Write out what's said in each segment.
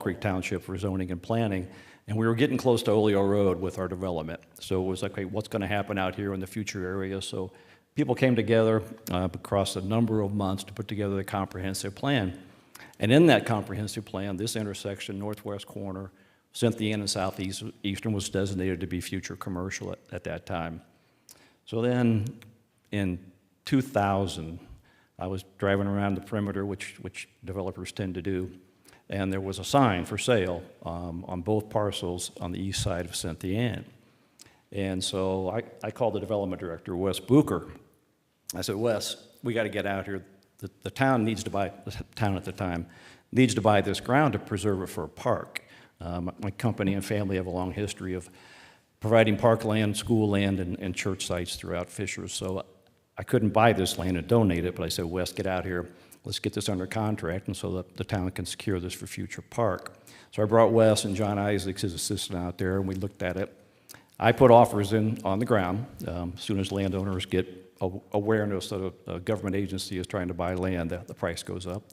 Creek Township for zoning and planning, and we were getting close to Oleo Road with our development. So it was like, okay, what's going to happen out here in the future area? So people came together across a number of months to put together the comprehensive plan. And in that comprehensive plan, this intersection, northwest corner, Cynthia and Southeastern was designated to be future commercial at that time. So then in 2000, I was driving around the perimeter, which developers tend to do, and there was a sign for sale on both parcels on the east side of Cynthia Ann. And so I called the development director, Wes Bucher. I said, Wes, we got to get out here. The town needs to buy, the town at the time, needs to buy this ground to preserve it for a park. My company and family have a long history of providing parkland, school land, and church sites throughout Fishers. So I couldn't buy this land and donate it, but I said, Wes, get out here. Let's get this under contract, and so that the town can secure this for future park. So I brought Wes and John Isaacs, his assistant, out there, and we looked at it. I put offers in on the ground. As soon as landowners get awareness that a government agency is trying to buy land, the price goes up.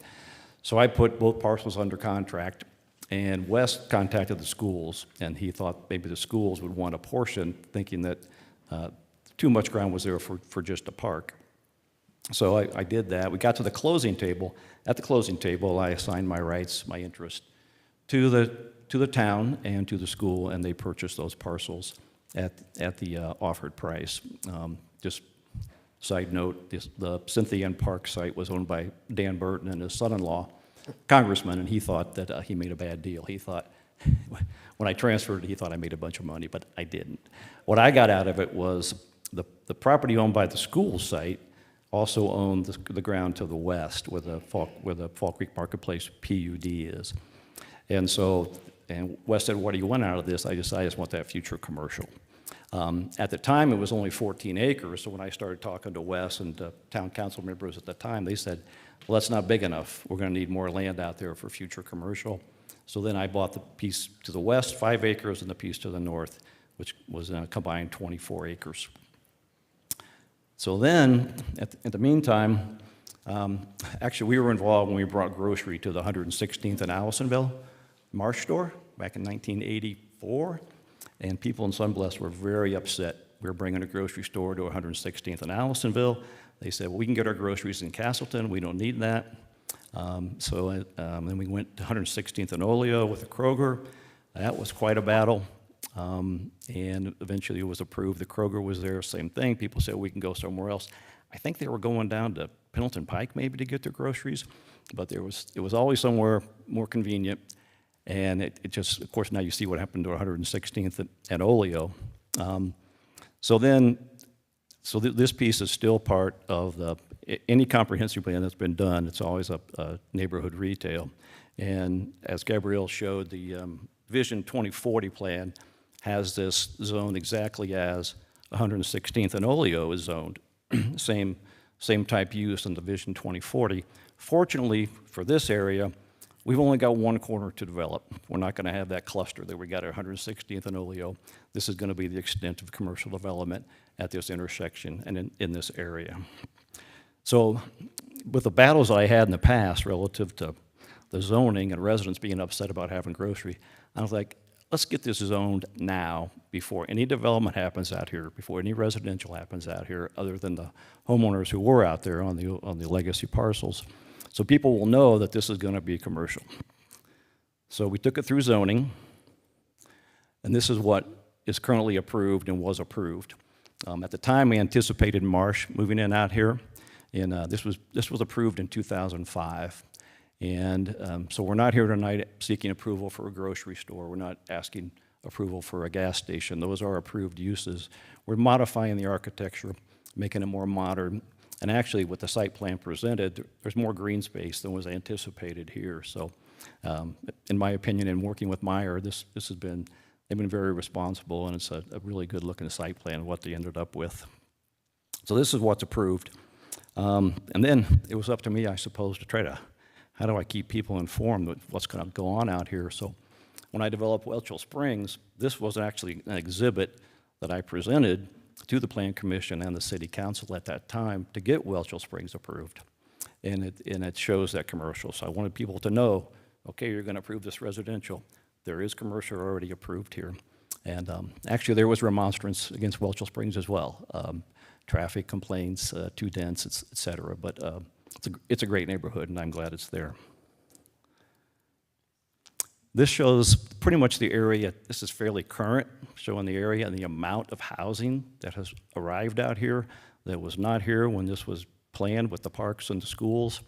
So I put both parcels under contract, and Wes contacted the schools, and he thought maybe the schools would want a portion, thinking that too much ground was there for just a park. So I did that. We got to the closing table. At the closing table, I assigned my rights, my interest to the town and to the school, and they purchased those parcels at the offered price. Just side note, the Cynthia Ann Park site was owned by Dan Burton and his son-in-law, congressman, and he thought that he made a bad deal. He thought, when I transferred it, he thought I made a bunch of money, but I didn't. What I got out of it was the property owned by the school site also owned the ground to the west where the Fall Creek Marketplace PUD is. And so, and Wes said, what do you want out of this? I just want that future commercial. At the time, it was only 14 acres, so when I started talking to Wes and town council members at the time, they said, well, that's not big enough. We're going to need more land out there for future commercial. So then I bought the piece to the west, 5 acres, and the piece to the north, which was a combined 24 acres. So then, in the meantime, actually we were involved when we brought grocery to the 116th and Allisonville Marsh store back in 1984, and people in Sunblest were very upset. We were bringing a grocery store to 116th and Allisonville. They said, well, we can get our groceries in Castleton. We don't need that. Then we went to 116th and Oleo with the Kroger. That was quite a battle. And eventually it was approved. The Kroger was there, same thing. People said, we can go somewhere else. I think they were going down to Pendleton Pike maybe to get their groceries, but it was always somewhere more convenient. And it just, of course, now you see what happened to 116th and Oleo. So this piece is still part of any comprehensive plan that's been done. It's always a neighborhood retail. And as Gabrielle showed, the Vision 2040 plan has this zoned exactly as 116th and Oleo is zoned. Same type use in the Vision 2040. Fortunately for this area, we've only got one corner to develop. We're not going to have that cluster that we got at 116th and Oleo. This is going to be the extent of commercial development at this intersection and in this area. So with the battles I had in the past relative to the zoning and residents being upset about having grocery, I was like, let's get this zoned now before any development happens out here, before any residential happens out here, other than the homeowners who were out there on the legacy parcels. So people will know that this is going to be commercial. So we took it through zoning, and this is what is currently approved and was approved. At the time, we anticipated Marsh moving in out here, and this was approved in 2005. And so we're not here tonight seeking approval for a grocery store. We're not asking approval for a gas station. Those are approved uses. We're modifying the architecture, making it more modern. And actually, with the site plan presented, there's more green space than was anticipated here. So in my opinion, in working with Meyer, they've been very responsible, and it's a really good looking site plan, what they ended up with. So this is what's approved. And then it was up to me, I suppose, to try to, how do I keep people informed of what's going to go on out here? So when I developed Welchel Springs, this was actually an exhibit that I presented to the Plan Commission and the City Council at that time to get Welchel Springs approved. And it shows that commercial. So I wanted people to know, okay, you're going to approve this residential. There is commercial already approved here. And actually, there was remonstrance against Welchel Springs as well. Traffic complaints, too dense, et cetera. But it's a great neighborhood, and I'm glad it's there. This shows pretty much the area. This is fairly current, showing the area and the amount of housing that has arrived out here that was not here when this was planned with the parks and the schools.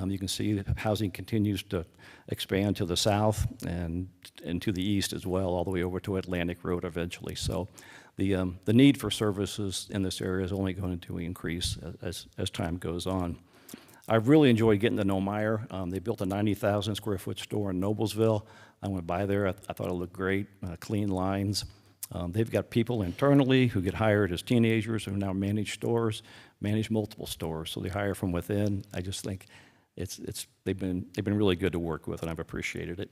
You can see that housing continues to expand to the south and to the east as well, all the way over to Atlantic Road eventually. So the need for services in this area is only going to increase as time goes on. I've really enjoyed getting to know Meijer. They built a 90,000 square foot store in Noblesville. I went by there. I thought it looked great, clean lines. They've got people internally who get hired as teenagers who now manage stores, manage multiple stores. So they hire from within. I just think they've been really good to work with, and I've appreciated it.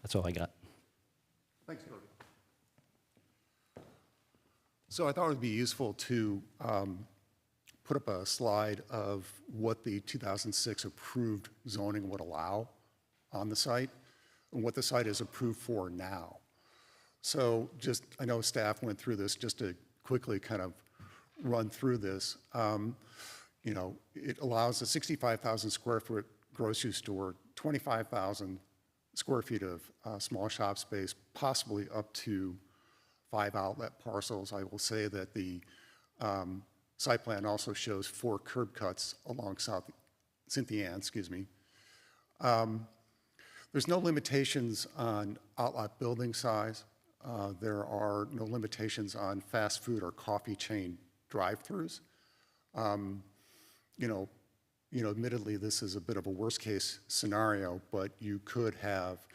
That's all I got. Thanks, Cody. So I thought it would be useful to put up a slide of what the 2006 approved zoning would allow on the site and what the site is approved for now. So I know staff went through this, just to quickly kind of run through this. You know, it allows a 65,000 square foot grocery store, 25,000 square feet of small shop space, possibly up to 5 outlet parcels. I will say that the site plan also shows 4 curb cuts along South Cynthia Ann, excuse me. There's no limitations on outlet building size. There are no limitations on fast food or coffee chain drive-throughs. You know, admittedly, this is a bit of a worst-case scenario, but you could have,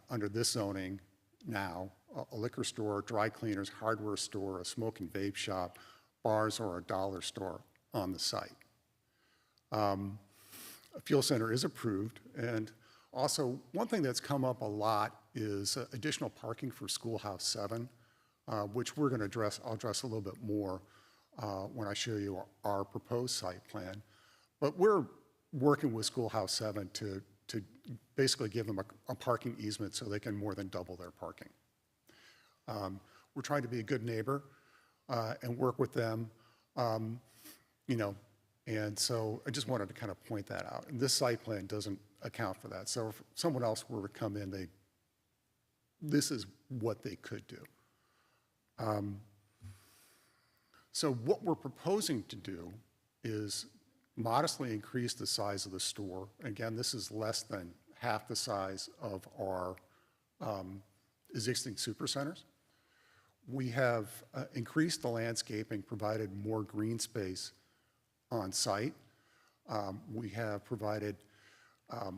under this zoning now, a liquor store, dry cleaners, hardware store, a smoke and vape shop, bars, or a dollar store on the site. A fuel center is approved, and also one thing that's come up a lot is additional parking for Schoolhouse 7, which we're going to address. I'll address a little bit more when I show you our proposed site plan. But we're working with Schoolhouse 7 to basically give them a parking easement so they can more than double their parking. We're trying to be a good neighbor and work with them, you know, and so I just wanted to kind of point that out. And this site plan doesn't account for that. So if someone else were to come in, this is what they could do. So what we're proposing to do is modestly increase the size of the store. Again, this is less than half the size of our existing supercenters. We have increased the landscaping, provided more green space on site. We have provided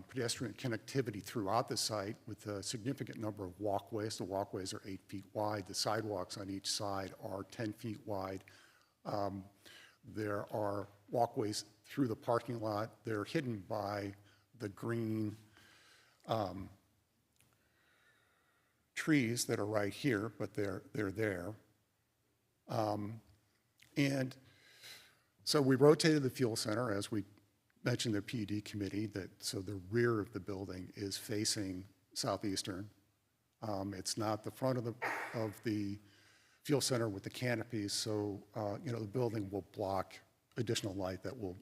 pedestrian connectivity throughout the site with a significant number of walkways. The walkways are 8 feet wide. The sidewalks on each side are 10 feet wide. There are walkways through the parking lot. They're hidden by the green trees that are right here, but they're there. And so we rotated the fuel center, as we mentioned the PUD committee, so the rear of the building is facing southeastern. It's not the front of the fuel center with the canopies, so you know, the building will block additional light that will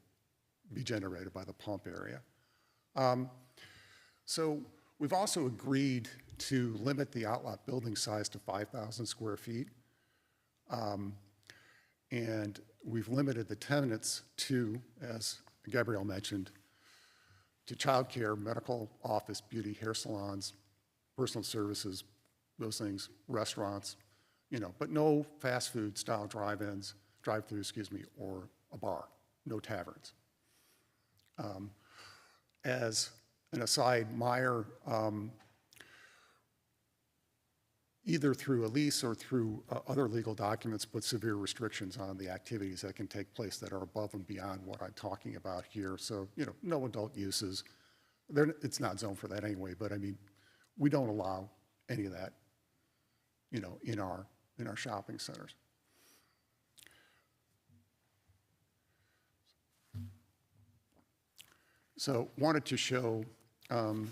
be generated by the pump area. So we've also agreed to limit the outlet building size to 5,000 square feet. And we've limited the tenants to, as Gabrielle mentioned, to childcare, medical, office, beauty, hair salons, personal services, those things, restaurants, you know, but no fast food style drive-ins, drive-throughs, excuse me, or a bar, no taverns. As an aside, Meijer, either through a lease or through other legal documents, put severe restrictions on the activities that can take place that are above and beyond what I'm talking about here. So, you know, no adult uses. It's not zoned for that anyway, but I mean, we don't allow any of that, you know, in our shopping centers. So wanted to show the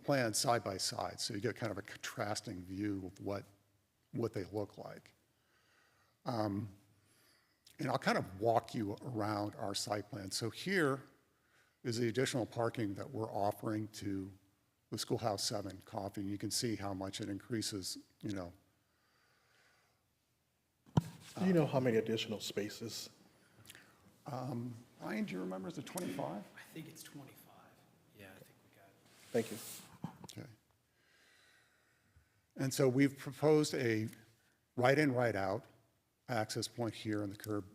plans side by side, so you get kind of a contrasting view of what they look like. And I'll kind of walk you around our site plan. So here is the additional parking that we're offering to the Schoolhouse 7 Coffee. And you can see how much it increases, you know. Do you know how many additional spaces? Ryan, do you remember, is it 25? I think it's 25. Yeah, I think we got it. Thank you. Okay. And so we've proposed a right-in, right-out access point here on the curb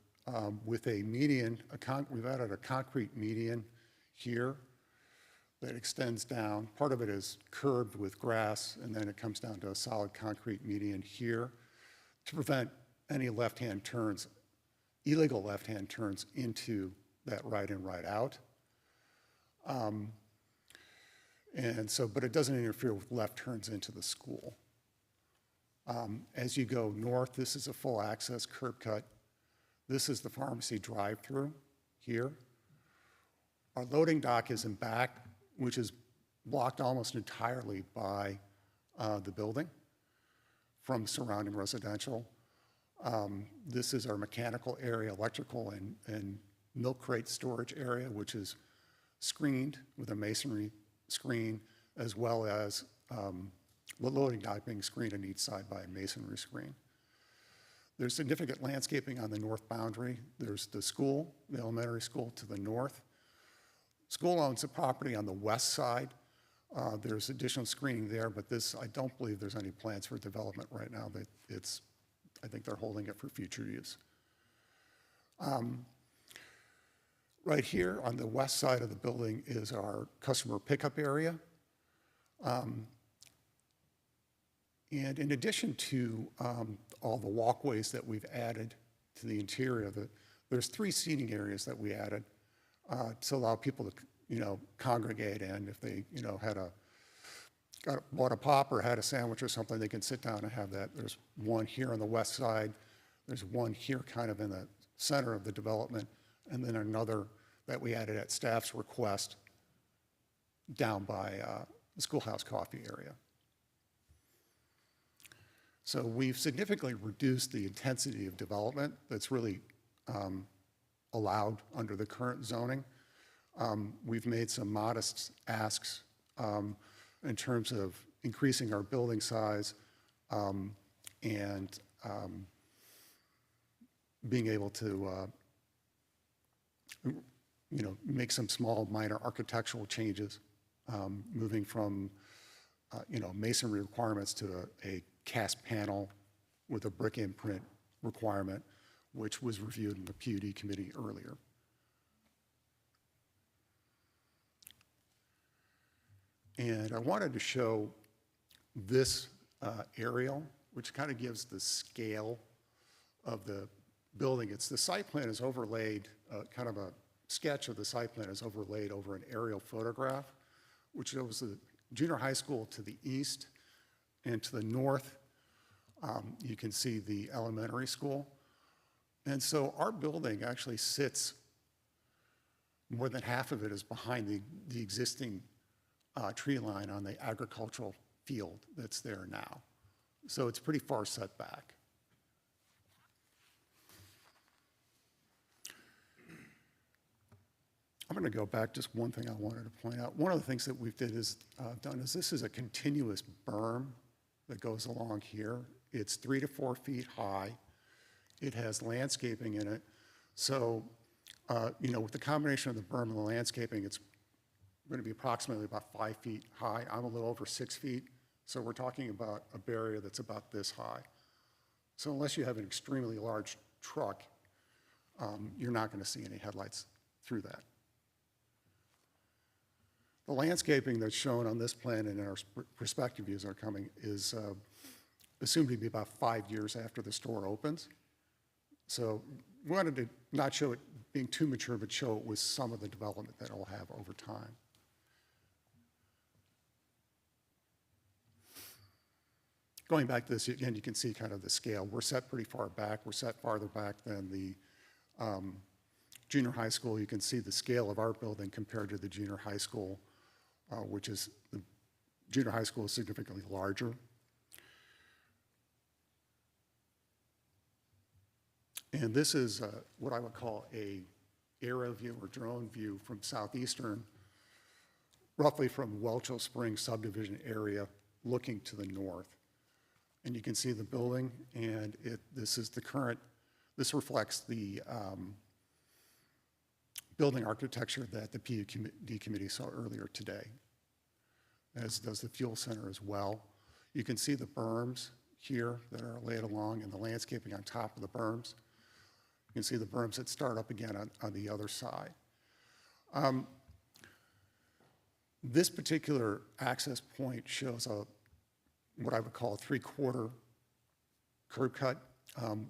with a median, we've added a concrete median here that extends down. Part of it is curbed with grass, and then it comes down to a solid concrete median here to prevent any left-hand turns, illegal left-hand turns into that right-in, right-out. And so, but it doesn't interfere with left turns into the school. As you go north, this is a full access curb cut. This is the pharmacy drive-through here. Our loading dock is in back, which is blocked almost entirely by the building from surrounding residential. This is our mechanical area, electrical and milk crate storage area, which is screened with a masonry screen, as well as the loading dock being screened on each side by a masonry screen. There's significant landscaping on the north boundary. There's the school, the elementary school to the north. School owns the property on the west side. There's additional screening there, but this, I don't believe there's any plans for development right now. I think they're holding it for future use. Right here on the west side of the building is our customer pickup area. And in addition to all the walkways that we've added to the interior, there's 3 seating areas that we added to allow people to, you know, congregate in. If they, you know, bought a pop or had a sandwich or something, they can sit down and have that. There's one here on the west side. There's one here kind of in the center of the development, and then another that we added at staff's request down by the Schoolhouse Coffee area. So we've significantly reduced the intensity of development that's really allowed under the current zoning. We've made some modest asks in terms of increasing our building size and being able to you know, make some small minor architectural changes, moving from you know, masonry requirements to a cast panel with a brick imprint requirement, which was reviewed in the PUD committee earlier. And I wanted to show this aerial, which kind of gives the scale of the building. It's the site plan is overlaid, kind of a sketch of the site plan is overlaid over an aerial photograph, which shows the junior high school to the east, and to the north, you can see the elementary school. And so our building actually sits, more than half of it is behind the existing tree line on the agricultural field that's there now. So it's pretty far set back. I'm going to go back, just one thing I wanted to point out. One of the things that we've done is this is a continuous berm that goes along here. It's 3 to 4 feet high. It has landscaping in it. So, you know, with the combination of the berm and the landscaping, it's going to be approximately about 5 feet high. I'm a little over 6 feet. So we're talking about a barrier that's about this high. So unless you have an extremely large truck, you're not going to see any headlights through that. The landscaping that's shown on this plan and in our prospective views are coming is assumed to be about 5 years after the store opens. So we wanted to not show it being too mature, but show it with some of the development that it'll have over time. Going back to this, again, you can see kind of the scale. We're set pretty far back. We're set farther back than the junior high school, you can see the scale of our building compared to the junior high school, which is, the junior high school is significantly larger. And this is what I would call a aerial view or drone view from Southeastern, roughly from Welchel Springs subdivision area, looking to the north. And you can see the building, and this is the current, this reflects the building architecture that the PUD committee saw earlier today, as does the fuel center as well. You can see the berms here that are laid along and the landscaping on top of the berms. You can see the berms that start up again on the other side. This particular access point shows what I would call a 3/4 curb cut.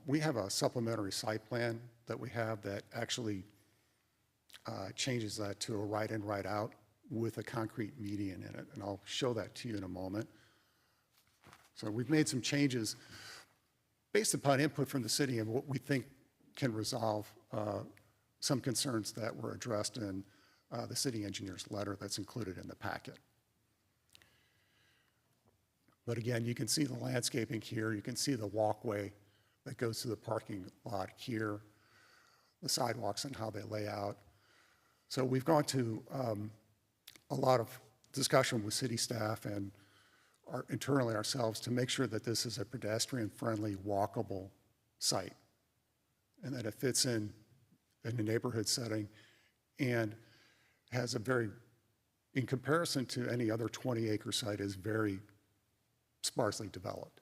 We have a supplementary site plan that we have that actually changes that to a right in, right out with a concrete median in it, and I'll show that to you in a moment. So we've made some changes based upon input from the city and what we think can resolve some concerns that were addressed in the city engineer's letter that's included in the packet. But again, you can see the landscaping here. You can see the walkway that goes to the parking lot here, the sidewalks and how they lay out. So we've gone to a lot of discussion with city staff and internally ourselves to make sure that this is a pedestrian-friendly, walkable site, and that it fits in a neighborhood setting and has a very, in comparison to any other 20-acre site, is very sparsely developed.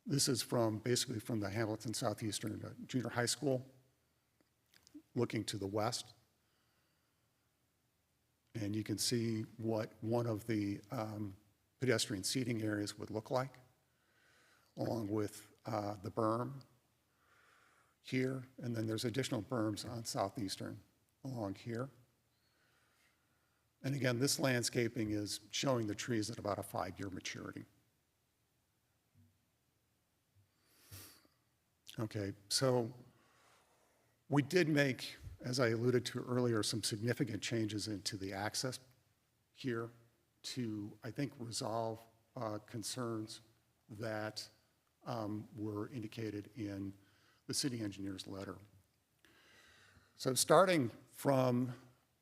This is basically from the Hamilton Southeastern Junior High School, looking to the west. And you can see what one of the pedestrian seating areas would look like, along with the berm here, and then there's additional berms on Southeastern along here. And again, this landscaping is showing the trees at about a 5-year maturity. Okay, so we did make, as I alluded to earlier, some significant changes into the access here to, I think, resolve concerns that were indicated in the city engineer's letter. So starting from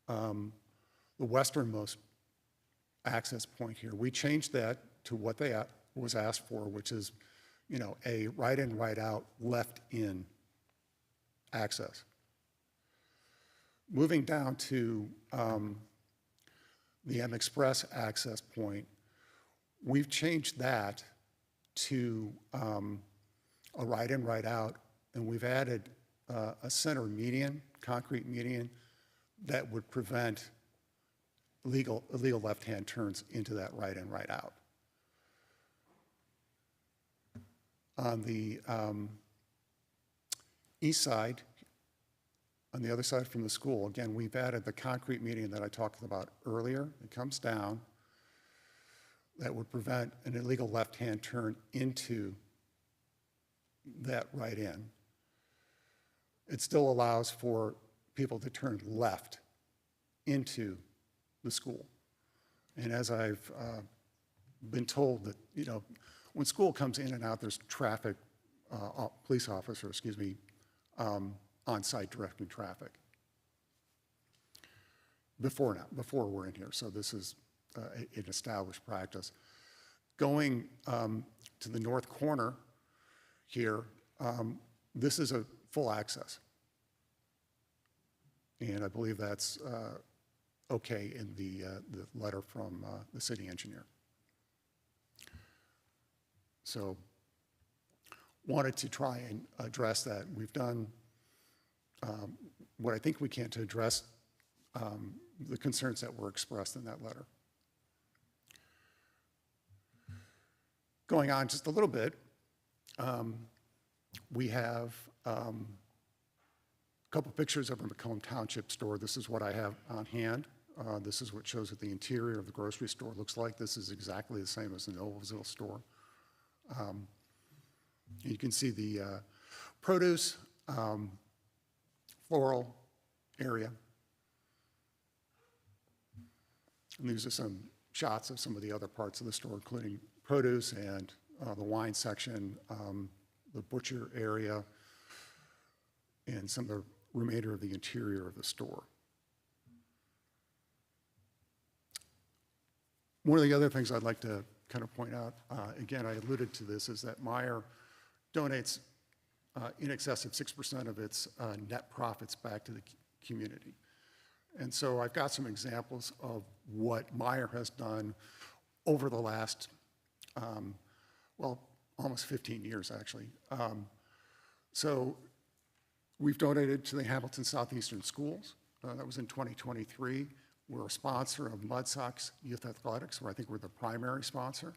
the westernmost access point here, we changed that to what they was asked for, which is, a right in, right out, left in access. Moving down to the M Express access point, we've changed that to a right in, right out, and we've added a center median, concrete median, that would prevent illegal left-hand turns into that right in, right out. On the east side, on the other side from the school, again, we've added the concrete median that I talked about earlier. It comes down. That would prevent an illegal left-hand turn into that right in. It still allows for people to turn left into the school. And as I've been told that, when school comes in and out, there's traffic, police officer, on site directing traffic. Before we're in here, so this is an established practice. Going to the north corner here, this is a full access. And I believe that's okay in the letter from the city engineer. So wanted to try and address that. We've done what I think we can to address the concerns that were expressed in that letter. Going on just a little bit, we have a couple pictures of a Macomb Township store. This is what I have on hand. This is what shows what the interior of the grocery store looks like. This is exactly the same as the Noblesville store. You can see produce, floral area. And these are some shots of some of the other parts of the store, including produce and the wine section, the butcher area, and some of the remainder of the interior of the store. One of the other things I'd like to kind of point out, again, I alluded to this, is that Meijer donates in excess of 6% of its net profits back to the community. And so I've got some examples of what Meijer has done over the last, well, almost 15 years, actually. So we've donated to the Hamilton Southeastern Schools. That was in 2023. We're a sponsor of Mud Sox Youth Athletics, where I think we're the primary sponsor.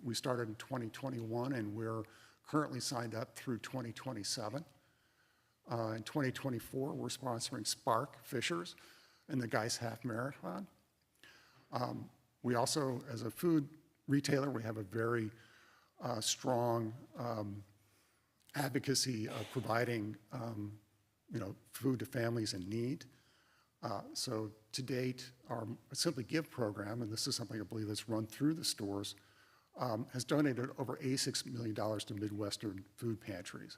We started in 2021, and we're currently signed up through 2027. In 2024, we're sponsoring Spark Fishers and the Geis Half Marathon. We also, as a food retailer, we have a very strong advocacy of providing, food to families in need. So to date, our Simply Give program, and this is something I believe that's run through the stores, has donated over $86 million to Midwestern food pantries.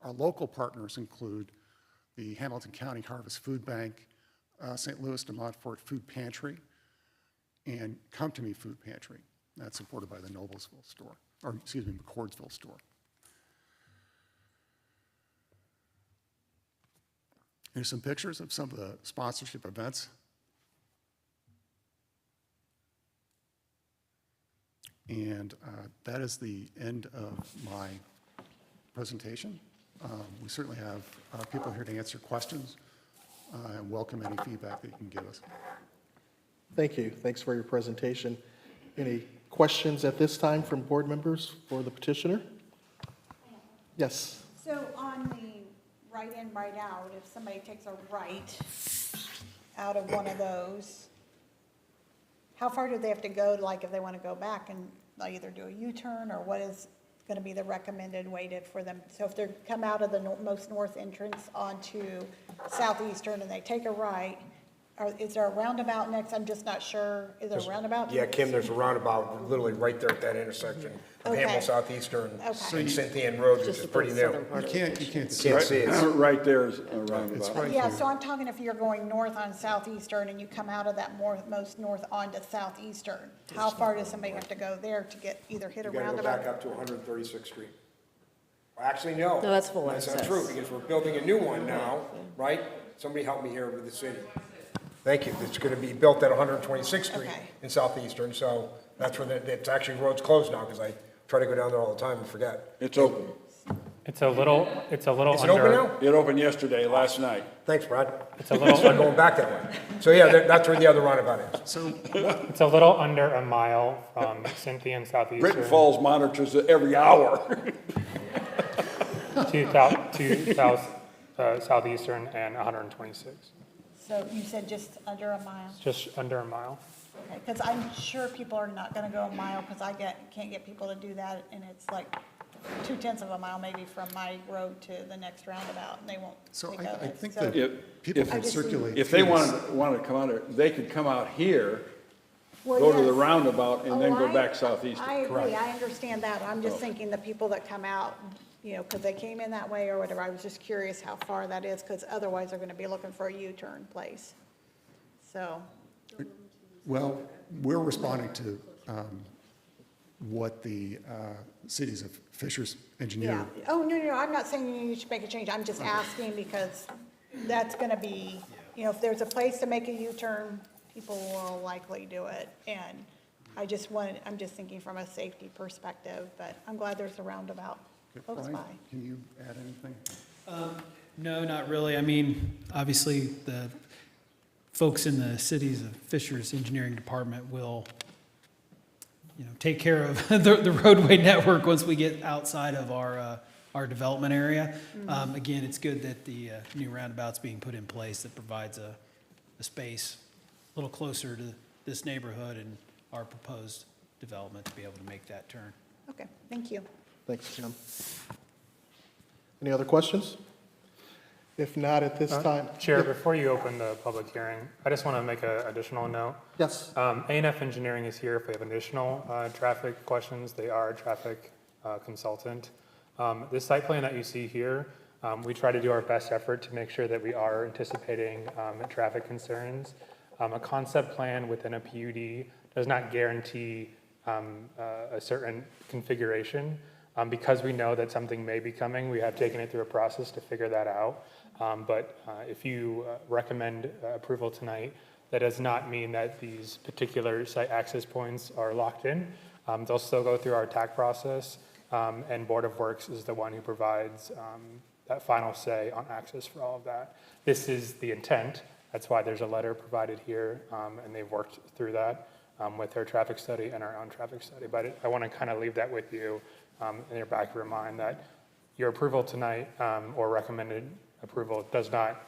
Our local partners include the Hamilton County Harvest Food Bank, St. Louis de Montfort Food Pantry, and Come to Me Food Pantry. That's supported by the Noblesville store, or excuse me, McCordsville store. Here's some pictures of some of the sponsorship events. And that is the end of my presentation. We certainly have people here to answer questions and welcome any feedback that you can give us. Thank you. Thanks for your presentation. Any questions at this time from board members for the petitioner? Yes. So on the right in, right out, if somebody takes a right out of one of those, how far do they have to go, like if they want to go back and either do a U-turn, or what is going to be the recommended way for them? So if they come out of the most north entrance onto Southeastern and they take a right, is there a roundabout next? I'm just not sure. Is there a roundabout? Yeah, Kim, there's a roundabout literally right there at that intersection of Okay. Hamilton Southeastern Okay. and Cynthian Road, which is pretty new. You can't see Can't it. see it. Right there is a It's roundabout. right Yeah, here. so I'm talking if you're going north on Southeastern and you come out of that most north onto Southeastern, how far does somebody have to go there to get, either hit a You gotta go roundabout? back up to 136th Street. Actually, no. No, that's full That's not access. true, because we're building a new one now, right? Somebody help me here with the city. Thank you. It's gonna be built at 126th Street Okay. in Southeastern, so that's where it's actually, road's closed now, because I try to go down there all the time and forget. It's open. It's a little Is it open under, now? It opened yesterday, last night. Thanks, Brad. it's a little, Start going back that way. So yeah, that's where the other roundabout is. So it's a little under a mile from Cynthia and Britton Southeastern Falls monitors it every hour. to Southeastern and 126. So you said just under a mile? Just under a mile. Okay, because I'm sure people are not gonna go a mile, because can't get people to do that, and it's like 2/10 of a mile maybe from my road to the next roundabout, and they won't So take I of it. think So- that If, people if, can just- circulate. if they through this. wanted to come out, they could come out here, Well, go to the yes. roundabout, and then Oh, go I- back southeastern. I agree, I understand that, I'm just thinking the people that come out, because they came in that way or whatever, I was just curious how far that is, because otherwise they're gonna be looking for a U-turn place. So, Well, we're responding to what the cities of Fishers engineered. yeah. Oh, no, I'm not saying you should make a change, I'm just asking because that's gonna be, if there's a place to make a U-turn, people will likely do it. And I'm just thinking from a safety perspective, but I'm glad there's a roundabout close Brian, by. can you add anything? No, not really. I mean, obviously, the folks in the cities of Fishers Engineering Department will, take care of the roadway network once we get outside of our development area. Again, it's good that the new roundabout's being put in place that provides a space a little closer to this neighborhood and our proposed development to be able to make that turn. Okay, thank you. Thanks, Jim. Any other questions? If not, at this time. Chair, Yep. before you open the public hearing, I just want to make an additional note. Yes. A&F Engineering is here if we have additional traffic questions. They are a traffic consultant. This site plan that you see here, we try to do our best effort to make sure that we are anticipating traffic concerns. A concept plan within a PUD does not guarantee a certain configuration. Because we know that something may be coming, we have taken it through a process to figure that out. But if you recommend approval tonight, that does not mean that these particular site access points are locked in. They'll still go through our TAC process, and Board of Works is the one who provides that final say on access for all of that. This is the intent. That's why there's a letter provided here, and they've worked through that with their traffic study and our own traffic study. But I want to kind of leave that with you in your back of your mind, that your approval tonight or recommended approval does not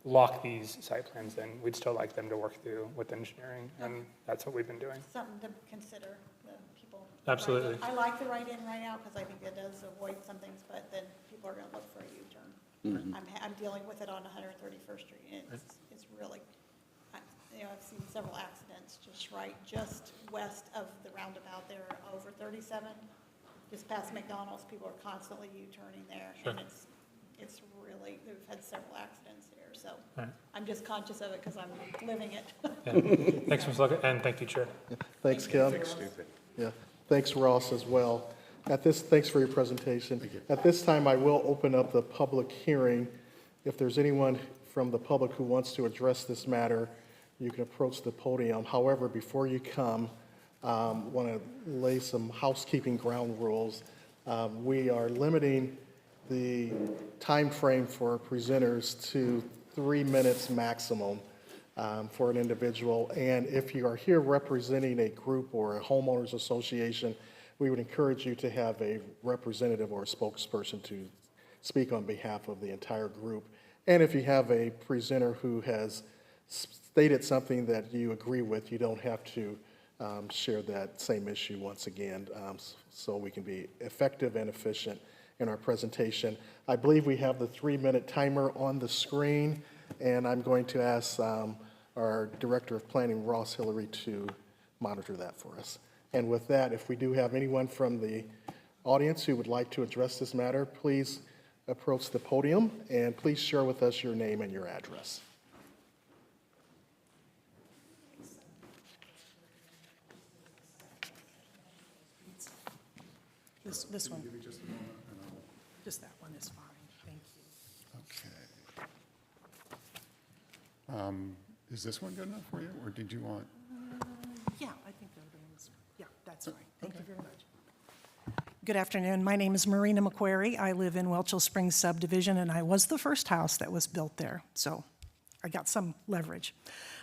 lock these site plans in. We'd still like them to work through with engineering, and that's what we've been doing. Something to consider, the people. Absolutely. I like the right in, right out, because I think it does avoid some things, but then people are gonna look for a U-turn. I'm dealing with it on 131st Street, and it's really, I've seen several accidents just west of the roundabout there, over 37, just past McDonald's, people are constantly U-turning there, and it's really, we've had several accidents there, so Right. I'm just conscious of it because I'm living it. Yeah. Thanks, Ms. Luckett, and thank you, Chair. Thanks, Kim. Yeah, thanks, Ross, as well. Thanks for your presentation. At this time, I will open up the public hearing. If there's anyone from the public who wants to address this matter, you can approach the podium. However, before you come, want to lay some housekeeping ground rules. We are limiting the time frame for presenters to 3 minutes maximum for an individual. And if you are here representing a group or a homeowners association, we would encourage you to have a representative or a spokesperson to speak on behalf of the entire group. And if you have a presenter who has stated something that you agree with, you don't have to share that same issue once again, so we can be effective and efficient in our presentation. I believe we have the 3-minute timer on the screen, and I'm going to ask our Director of Planning, Ross Hillary, to monitor that for us. And with that, if we do have anyone from the audience who would like to address this matter, please approach the podium, and please share with us your name and your address. This one. Just that one is fine, thank you. Okay. Is this one good enough for you, or did you want? Yeah, I think the other one's, yeah, that's fine, thank you very much. Good afternoon, my name is Marina McQuarrie. I live in Welchel Springs subdivision, and I was the first house that was built there, so I got some leverage.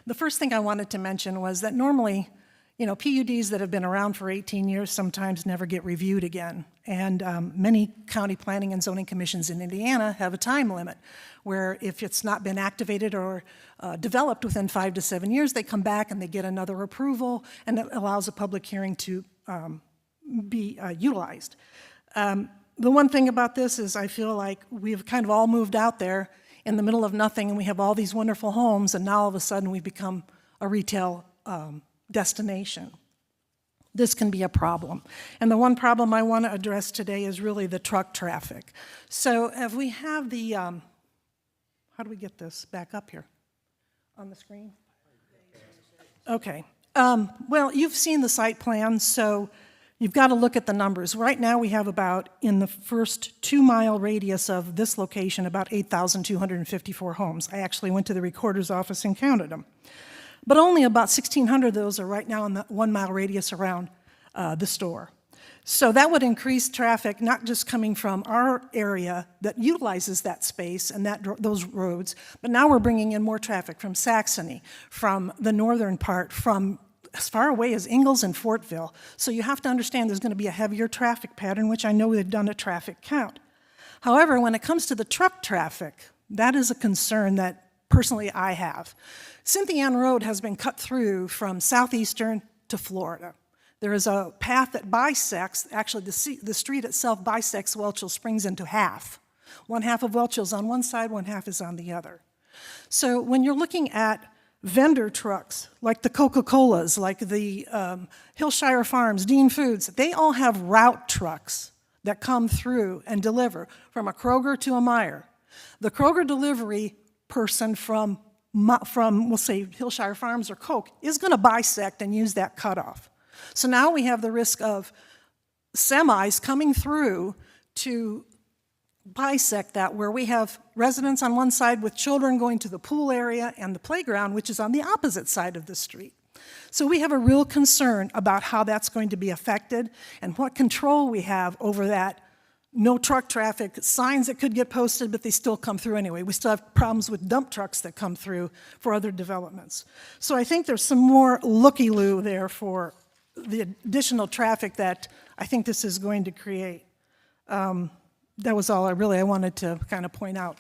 The first thing I wanted to mention was that normally, PUDs that have been around for 18 years sometimes never get reviewed again. And many county planning and zoning commissions in Indiana have a time limit where if it's not been activated or developed within 5 to 7 years, they come back and they get another approval, and it allows a public hearing to be utilized. The one thing about this is I feel like we've kind of all moved out there in the middle of nothing, and we have all these wonderful homes, and now all of a sudden we've become a retail destination. This can be a problem. And the one problem I want to address today is really the truck traffic. So if we have the, how do we get this back up here on the screen? Okay. Well, you've seen the site plan, so you've got to look at the numbers. Right now we have about, in the first 2-mile radius of this location, about 8,254 homes. I actually went to the recorder's office and counted them. But only about 1,600 of those are right now in the 1-mile radius around the store. So that would increase traffic, not just coming from our area that utilizes that space and those roads, but now we're bringing in more traffic from Saxony, from the northern part, from as far away as Ingalls and Fortville. So you have to understand there's going to be a heavier traffic pattern, which I know they've done a traffic count. However, when it comes to the truck traffic, that is a concern that personally I have. Cynthia Ann Road has been cut through from southeastern to Florida. There is a path that bisects, actually the street itself bisects Welchel Springs into half. One half of Welchel's on one side, one half is on the other. So when you're looking at vendor trucks, like the Coca-Colas, like the Hillshire Farms, Dean Foods, they all have route trucks that come through and deliver from a Kroger to a Meijer. The Kroger delivery person from we'll say, Hillshire Farms or Coke is going to bisect and use that cutoff. So now we have the risk of semis coming through to bisect that, where we have residents on one side with children going to the pool area and the playground, which is on the opposite side of the street. So we have a real concern about how that's going to be affected and what control we have over that no truck traffic signs that could get posted, but they still come through anyway. We still have problems with dump trucks that come through for other developments. So I think there's some more looky-loo there for the additional traffic that I think this is going to create. That was all I wanted to kind of point out.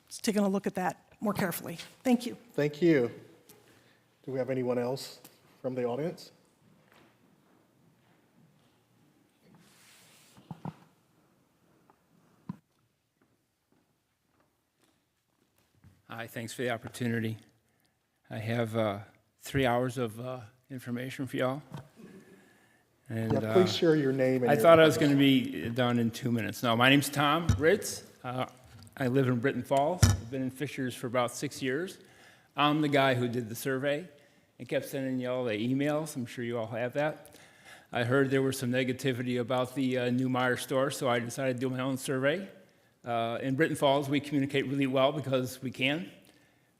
Just taking a look at that more carefully. Thank you. Thank you. Do we have anyone else from the audience? Hi, thanks for the opportunity. I have 3 hours of information for y'all. And, Yeah, please share your name and I your thought I was going to be done in 2 minutes. No, my name's Tom Ritz. I live in Britton Falls. I've been in Fishers for about 6 years. I'm the guy who did the survey and kept sending y'all the emails. I'm sure you all have that. I heard there was some negativity about the new Meijer store, so I decided to do my own survey. In Britton Falls, we communicate really well because we can.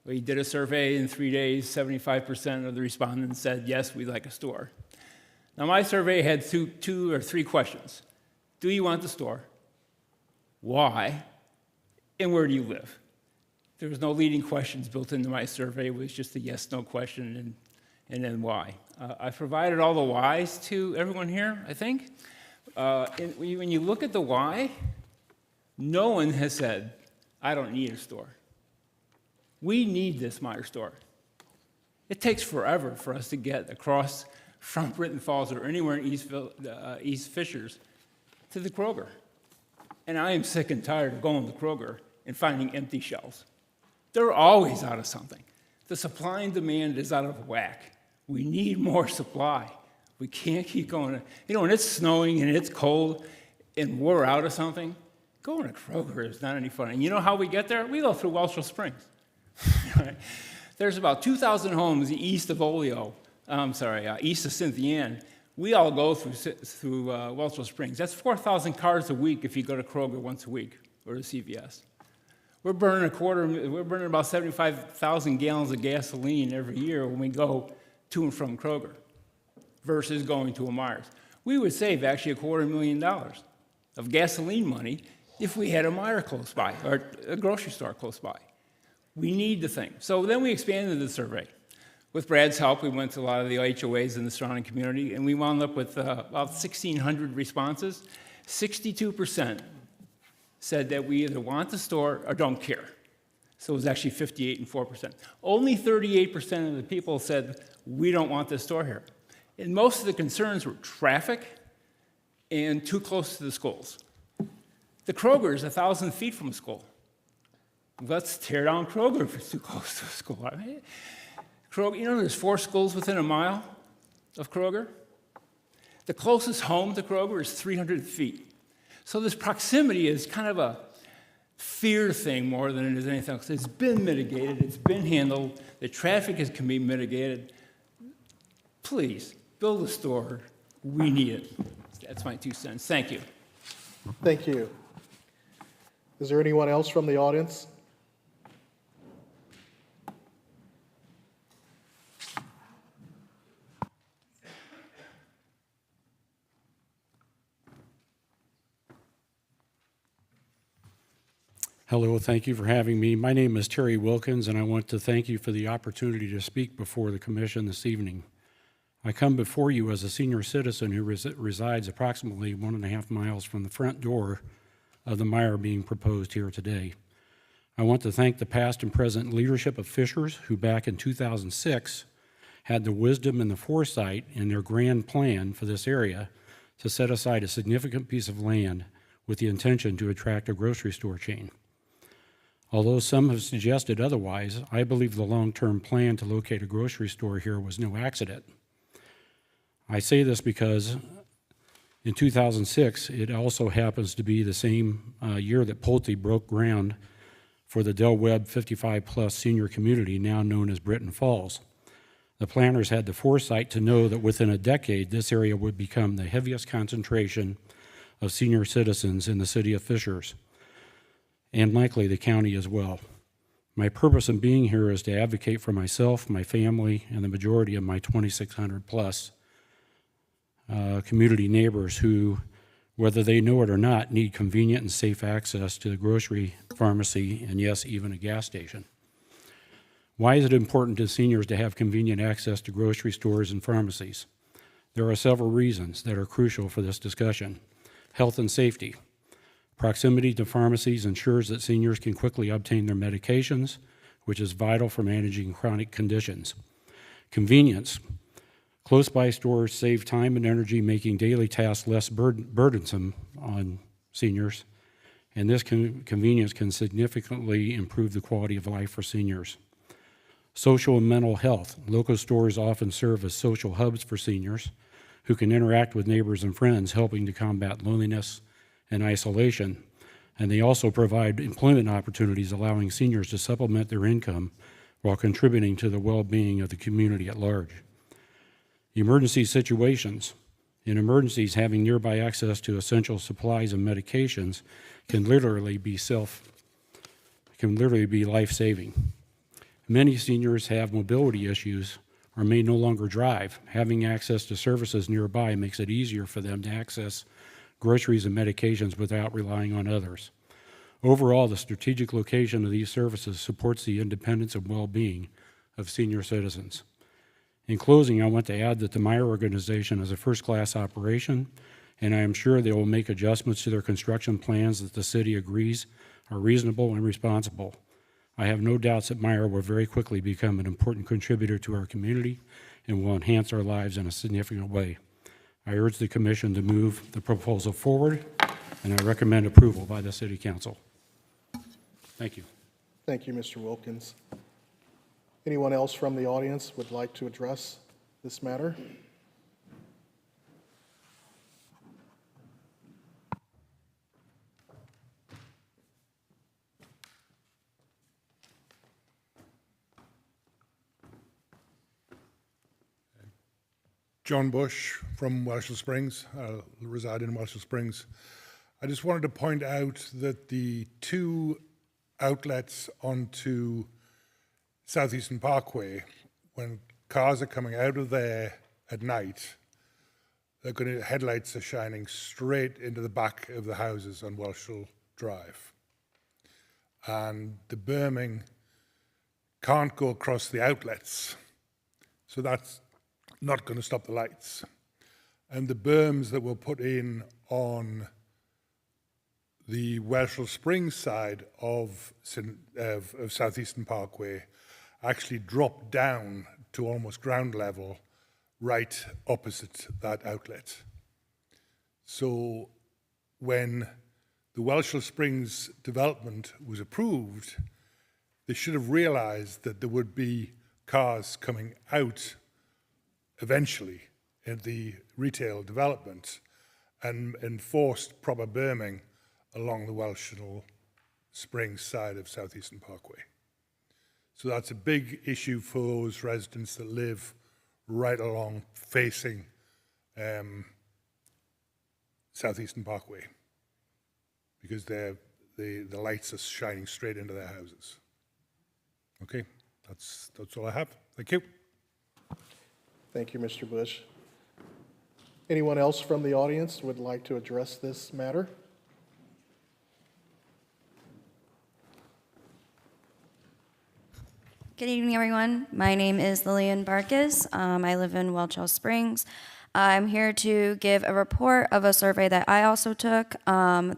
We did a survey in 3 days. 75% of the respondents said, yes, we'd like a store. Now, my survey had two or three questions. Do you want the store? Why? And where do you live? There was no leading questions built into my survey. It was just a yes-no question and then why. I provided all the whys to everyone here, I think. And when you look at the why, no one has said, I don't need a store. We need this Meijer store. It takes forever for us to get across from Britton Falls or anywhere in East Fishers to the Kroger. And I am sick and tired of going to Kroger and finding empty shelves. They're always out of something. The supply and demand is out of whack. We need more supply. We can't keep going. You know, when it's snowing and it's cold and we're out of something, going to Kroger is not any fun. And you know how we get there? We go through Welchel Springs. There's about 2,000 homes east of east of Cynthiana. We all go through Welchel Springs. That's 4,000 cars a week if you go to Kroger once a week or to CVS. We're burning about 75,000 gallons of gasoline every year when we go to and from Kroger versus going to a Meijers. We would save actually $250,000 of gasoline money if we had a Meijer close by or a grocery store close by. We need the thing. So then we expanded the survey. With Brad's help, we went to a lot of the HOAs in the surrounding community, and we wound up with about 1,600 responses. 62% said that we either want the store or don't care. So it was actually 58 and 4%. Only 38% of the people said, we don't want this store here. And most of the concerns were traffic and too close to the schools. The Kroger is 1,000 feet from a school. Let's tear down Kroger if it's too close to a school. I mean, Kroger, you know, there's 4 schools within a mile of Kroger. The closest home to Kroger is 300 feet. So this proximity is kind of a fear thing more than it is anything else. It's been mitigated. It's been handled. The traffic can be mitigated. Please, build a store. We need it. That's my 2 cents. Thank you. Thank you. Is there anyone else from the audience? Hello, thank you for having me. My name is Terry Wilkins, and I want to thank you for the opportunity to speak before the commission this evening. I come before you as a senior citizen who resides approximately 1.5 miles from the front door of the Meijer being proposed here today. I want to thank the past and present leadership of Fishers, who back in 2006 had the wisdom and the foresight in their grand plan for this area to set aside a significant piece of land with the intention to attract a grocery store chain. Although some have suggested otherwise, I believe the long-term plan to locate a grocery store here was no accident. I say this because in 2006, it also happens to be the same year that Pulte broke ground for the Del Webb 55-plus senior community, now known as Britton Falls. The planners had the foresight to know that within a decade, this area would become the heaviest concentration of senior citizens in the city of Fishers, and likely the county as well. My purpose in being here is to advocate for myself, my family, and the majority of my 2,600-plus community neighbors who, whether they know it or not, need convenient and safe access to the grocery, pharmacy, and yes, even a gas station. Why is it important to seniors to have convenient access to grocery stores and pharmacies? There are several reasons that are crucial for this discussion. Health and safety. Proximity to pharmacies ensures that seniors can quickly obtain their medications, which is vital for managing chronic conditions. Convenience. Close-by stores save time and energy, making daily tasks less burdensome on seniors, and this convenience can significantly improve the quality of life for seniors. Social and mental health. Local stores often serve as social hubs for seniors who can interact with neighbors and friends, helping to combat loneliness and isolation. And they also provide employment opportunities, allowing seniors to supplement their income while contributing to the well-being of the community at large. Emergency situations. In emergencies, having nearby access to essential supplies and medications can literally be life-saving. Many seniors have mobility issues or may no longer drive. Having access to services nearby makes it easier for them to access groceries and medications without relying on others. Overall, the strategic location of these services supports the independence and well-being of senior citizens. In closing, I want to add that the Meyer organization is a first-class operation, and I am sure they will make adjustments to their construction plans that the city agrees are reasonable and responsible. I have no doubts that Meyer will very quickly become an important contributor to our community and will enhance our lives in a significant way. I urge the Commission to move the proposal forward, and I recommend approval by the City Council. Thank you. Thank you, Mr. Wilkins. Anyone else from the audience would like to address this matter? John Bush from Welshel Springs. I reside in Welshel Springs. I just wanted to point out that the two outlets onto Southeastern Parkway, when cars are coming out of there at night, headlights are shining straight into the back of the houses on Welshel Drive. And the berming can't go across the outlets. So that's not going to stop the lights. And the berms that were put in on the Welshel Springs side of Southeastern Parkway actually drop down to almost ground level right opposite that outlet. So when the Welshel Springs development was approved, they should have realized that there would be cars coming out eventually in the retail development and enforced proper berming along the Welshel Springs side of Southeastern Parkway. So that's a big issue for those residents that live right along facing Southeastern Parkway, because the lights are shining straight into their houses. Okay, that's all I have. Thank you. Thank you, Mr. Bush. Anyone else from the audience would like to address this matter? Good evening, everyone. My name is Lillian Barkis. I live in Welchel Springs. I'm here to give a report of a survey that I also took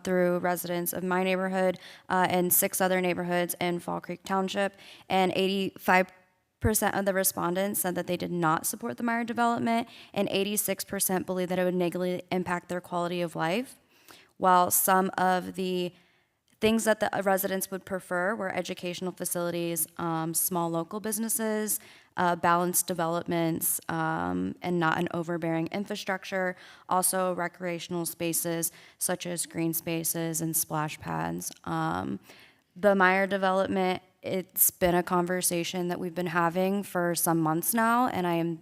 through residents of my neighborhood and 6 other neighborhoods in Fall Creek Township, and of the respondents said that they did not support the Meyer development, and 86% believe that it would negatively impact their quality of life, while some of the things that the residents would prefer were educational facilities, small local businesses, balanced developments, and not an overbearing infrastructure. Also, recreational spaces such as green spaces and splash pads. The Meyer development, it's been a conversation that we've been having for some months now, and I am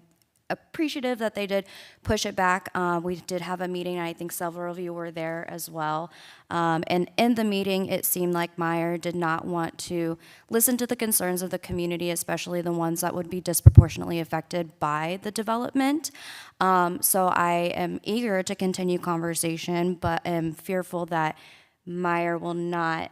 appreciative that they did push it back. We did have a meeting, and I think several of you were there as well. And in the meeting, it seemed like Meyer did not want to listen to the concerns of the community, especially the ones that would be disproportionately affected by the development. So I am eager to continue conversation, but am fearful that Meyer will not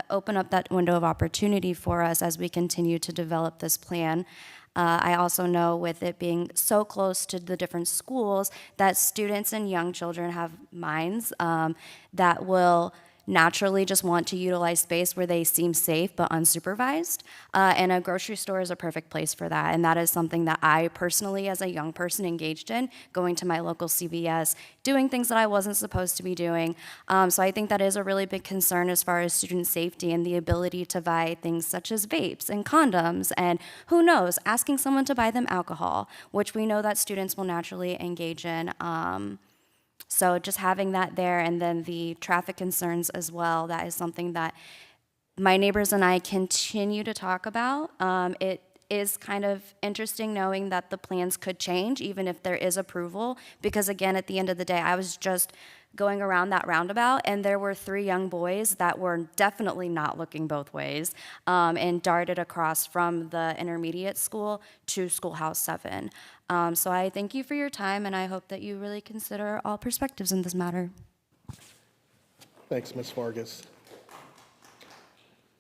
open up that window of opportunity for us as we continue to develop this plan. I also know with it being so close to the different schools that students and young children have minds that will naturally just want to utilize space where they seem safe but unsupervised. And a grocery store is a perfect place for that. And that is something that I personally, as a young person, engaged in, going to my local CVS, doing things that I wasn't supposed to be doing. So I think that is a really big concern as far as student safety and the ability to buy things such as vapes and condoms and, who knows, asking someone to buy them alcohol, which we know that students will naturally engage in. So just having that there, and then the traffic concerns as well, that is something that my neighbors and I continue to talk about. It is kind of interesting knowing that the plans could change even if there is approval, because again, at the end of the day, I was just going around that roundabout, and there were 3 young boys that were definitely not looking both ways, and darted across from the intermediate school to Schoolhouse 7. So I thank you for your time, and I hope that you really consider all perspectives in this matter. Thanks, Ms. Vargas.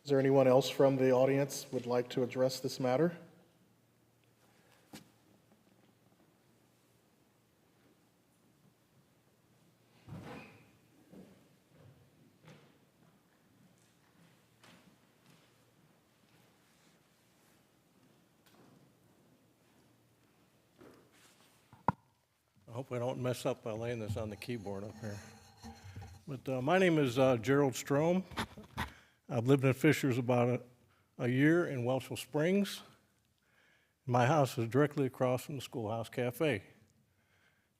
Is there anyone else from the audience would like to address this matter? I hope I don't mess up by laying this on the keyboard up here. But my name is Gerald Strom. I've lived in Fishers about a year in Welchville Springs. My house is directly across from the Schoolhouse Cafe,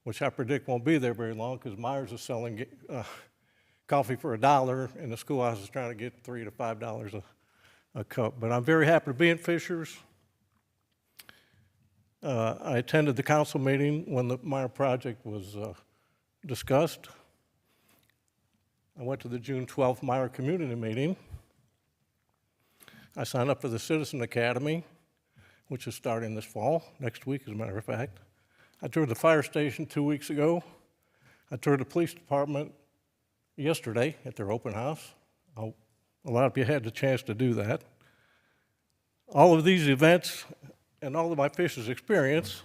which I predict won't be there very long because Myers is selling coffee for $1, and the Schoolhouse is trying to get $3 to $5 a cup. But I'm very happy to be in Fishers. I attended the council meeting when the Meyer project was discussed. I went to the June 12th Meyer community meeting. I signed up for the Citizen Academy, which is starting this fall, next week as a matter of fact. I toured the fire station 2 weeks ago. I toured the police department yesterday at their open house. A lot of you had the chance to do that. All of these events and all of my Fishers experience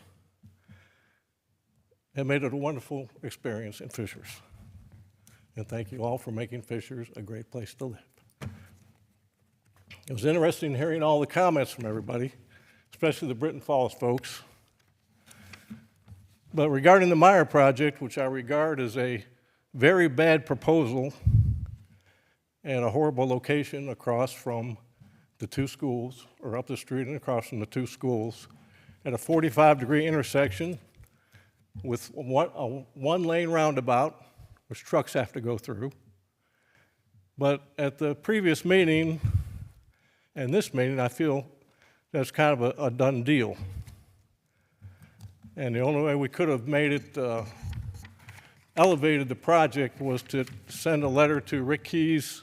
have made it a wonderful experience in Fishers. And thank you all for making Fishers a great place to live. It was interesting hearing all the comments from everybody, especially the Britton Falls folks. But regarding the Meyer project, which I regard as a very bad proposal and a horrible location across from the 2 schools, or up the street and across from the 2 schools, at a 45-degree intersection with a one-lane roundabout, which trucks have to go through. But at the previous meeting and this meeting, I feel that's kind of a done deal. And the only way we could have made it, elevated the project, was to send a letter to Rick Keys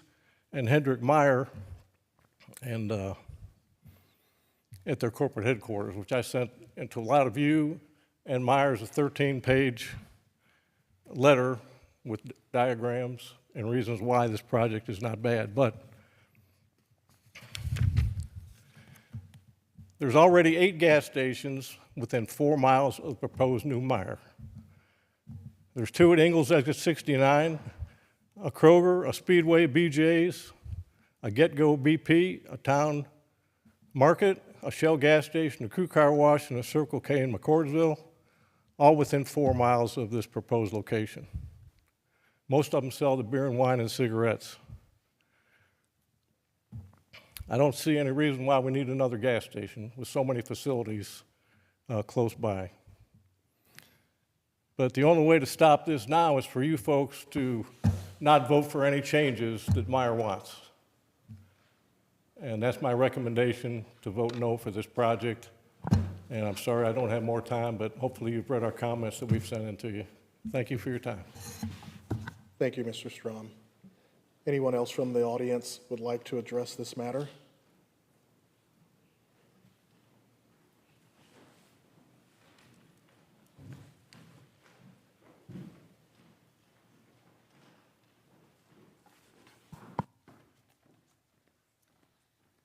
and Hendrick Meyer and at their corporate headquarters, which I sent into a lot of you and Myers a 13-page letter with diagrams and reasons why this project is not bad. But there's already 8 gas stations within 4 miles of the proposed new Meyer. There's 2 at Ingalls Exit 69, a Kroger, a Speedway, BJ's, a Get-Go BP, a Town Market, a Shell gas station, a Crew Car Wash, and a Circle K in McCordsville, all within 4 miles of this proposed location. Most of them sell the beer and wine and cigarettes. I don't see any reason why we need another gas station with so many facilities close by. But the only way to stop this now is for you folks to not vote for any changes that Meyer wants. And that's my recommendation, to vote no for this project. And I'm sorry I don't have more time, but hopefully you've read our comments that we've sent in to you. Thank you for your time. Thank you, Mr. Strom. Anyone else from the audience would like to address this matter?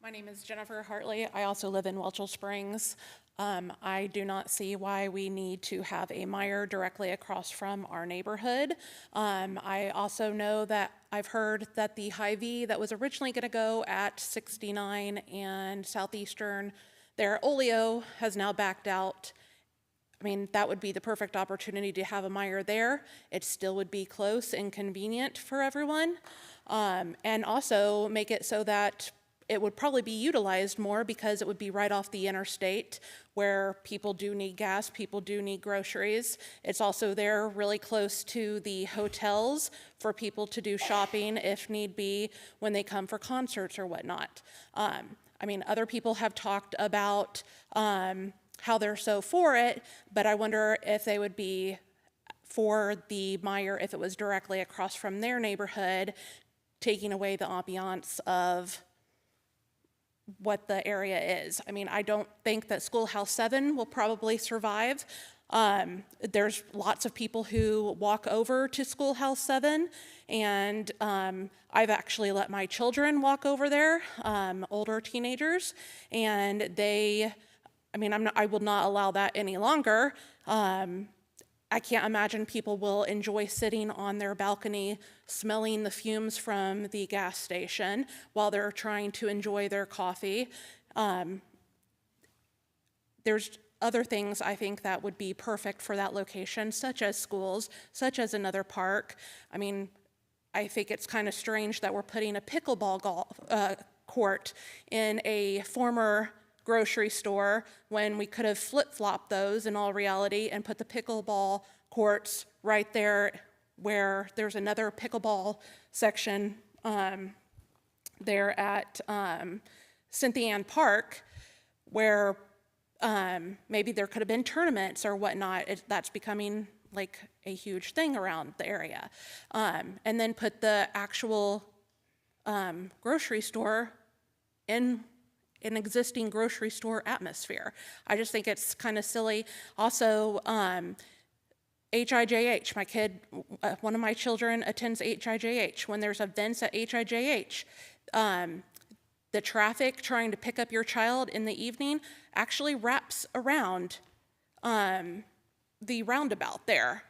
My name is Jennifer Hartley. I also live in Welchel Springs. I do not see why we need to have a Meijer directly across from our neighborhood. I also know that I've heard that the Hy-Vee that was originally going to go at 69 and Southeastern, their Oleo has now backed out. I mean, that would be the perfect opportunity to have a Meijer there. It still would be close and convenient for everyone. And also make it so that it would probably be utilized more because it would be right off the interstate where people do need gas, people do need groceries. It's also there really close to the hotels for people to do shopping if need be when they come for concerts or whatnot. I mean, other people have talked about how they're so for it, but I wonder if they would be for the Meijer if it was directly across from their neighborhood, taking away the ambiance of what the area is. I mean, I don't think that Schoolhouse 7 will probably survive. There's lots of people who walk over to Schoolhouse 7, and I've actually let my children walk over there, older teenagers, and I will not allow that any longer. I can't imagine people will enjoy sitting on their balcony smelling the fumes from the gas station while they're trying to enjoy their coffee. There's other things I think that would be perfect for that location, such as schools, such as another park. I mean, I think it's kind of strange that we're putting a pickleball court in a former grocery store when we could have flip-flopped those in all reality and put the pickleball courts right there where there's another pickleball section there at Cynthia Ann Park where maybe there could have been tournaments or whatnot. That's becoming like a huge thing around the area. And then put the actual grocery store in an existing grocery store atmosphere. I just think it's kind of silly. Also, HIJH, my kid, one of my children attends HIJH. When there's events at HIJH, the traffic trying to pick up your child in the evening actually wraps around the roundabout there.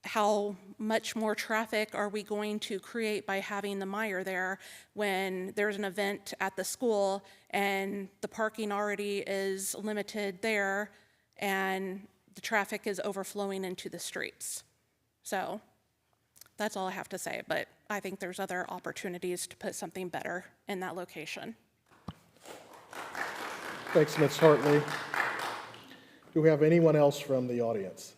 How much more traffic are we going to create by having the Meijer there when there's an event at the school and the parking already is limited there and the traffic is overflowing into the streets? So that's all I have to say, but I think there's other opportunities to put something better in that location. Thanks, Ms. Hartley. Do we have anyone else from the audience?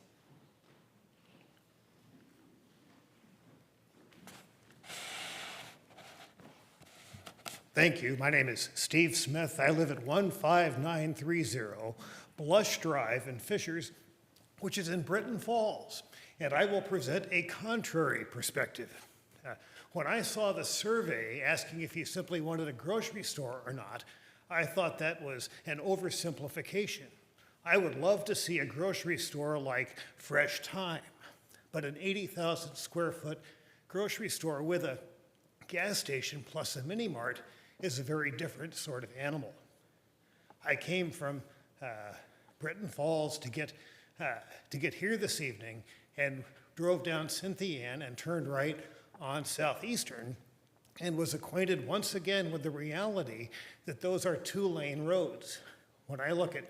Thank you. My name is Steve Smith. I live at 15930 Blush Drive in Fishers, which is in Britton Falls, and I will present a contrary perspective. When I saw the survey asking if you simply wanted a grocery store or not, I thought that was an oversimplification. I would love to see a grocery store like Fresh Thyme, but an 80,000 square foot grocery store with a gas station plus a mini mart is a very different sort of animal. I came from Britton Falls to get here this evening and drove down Cynthia Ann and turned right on Southeastern and was acquainted once again with the reality that those are two-lane roads. When I look at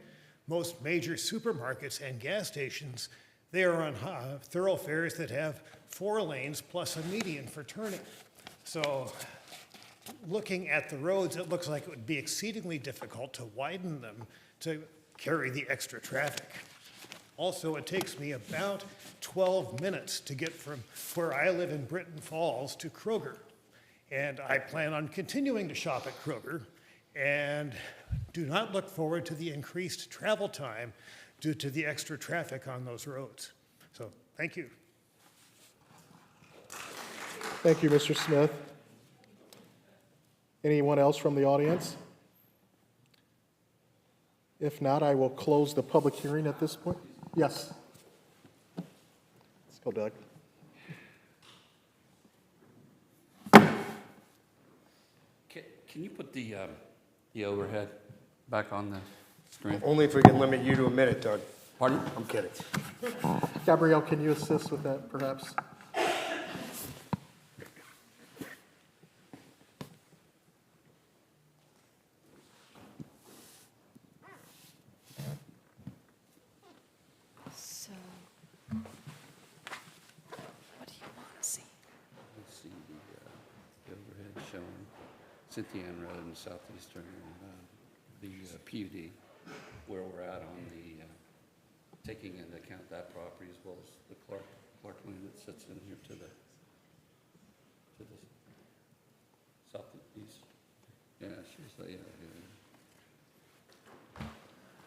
most major supermarkets and gas stations, they are on thoroughfares that have 4 lanes plus a median for turning. So looking at the roads, it looks like it would be exceedingly difficult to widen them to carry the extra traffic. Also, it takes me about 12 minutes to get from where I live in Britton Falls to Kroger. And I plan on continuing to shop at Kroger and do not look forward to the increased travel time due to the extra traffic on those roads. So, thank you. Thank you, Mr. Smith. Anyone else from the audience? If not, I will close the public hearing at this point. Yes. Let's go, Doug. Can you put the overhead back on the screen? Only if we can limit you to a minute, Doug. Pardon? I'm kidding. Gabrielle, can you assist with that, perhaps? So, what do you want to see? Let's see the overhead showing Cynthia Ann Road and southeastern, the PUD, where we're at on the, taking into account that property as well as the Clark land that sits in here to the southeast. Yeah, seriously, yeah.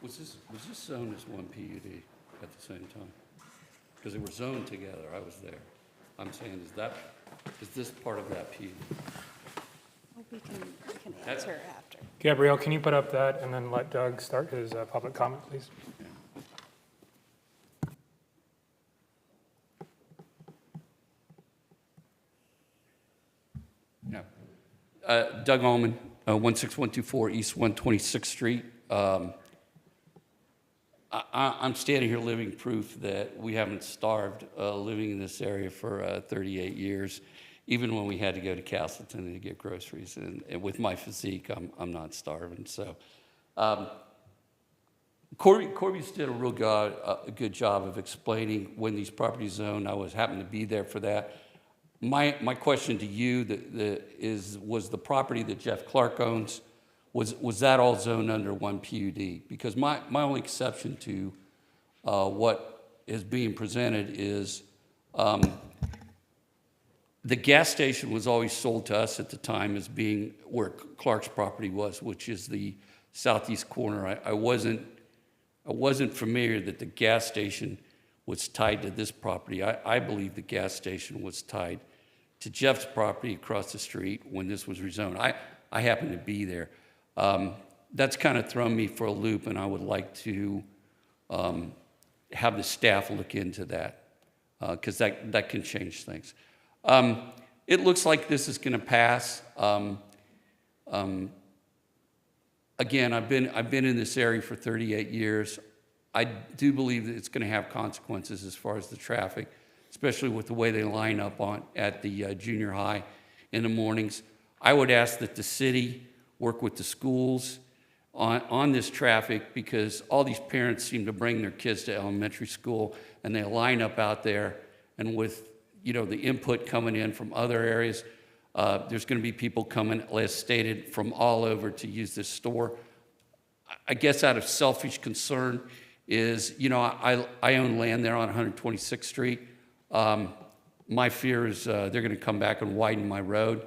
Was this zoned as one PUD at the same time? Because they were zoned together, I was there. I'm saying, is this part of that PUD? Well, we can answer after. Gabrielle, can you put up that and then let Doug start his public comment, please? Yeah. Doug Allman, 16124 East 126th Street. I'm standing here living proof that we haven't starved living in this area for 38 years, even when we had to go to Castleton to get groceries. And with my physique, I'm not starving. So Corby's did a good job of explaining when these properties zoned. I happened to be there for that. My question to you was the property that Jeff Clark owns, was that all zoned under one PUD? Because my only exception to what is being presented is the gas station was always sold to us at the time as being where Clark's property was, which is the southeast corner. I wasn't familiar that the gas station was tied to this property. I believe the gas station was tied to Jeff's property across the street when this was rezoned. I happened to be there. That's kind of thrown me for a loop, and I would like to have the staff look into that, because that can change things. It looks like this is going to pass. Again, I've been in this area for 38 years. I do believe that it's going to have consequences as far as the traffic, especially with the way they line up at the junior high in the mornings. I would ask that the city work with the schools on this traffic, because all these parents seem to bring their kids to elementary school and they line up out there, and with the input coming in from other areas, there's going to be people coming, as stated, from all over to use this store. I guess out of selfish concern is, I own land there on 126th Street. My fear is they're going to come back and widen my road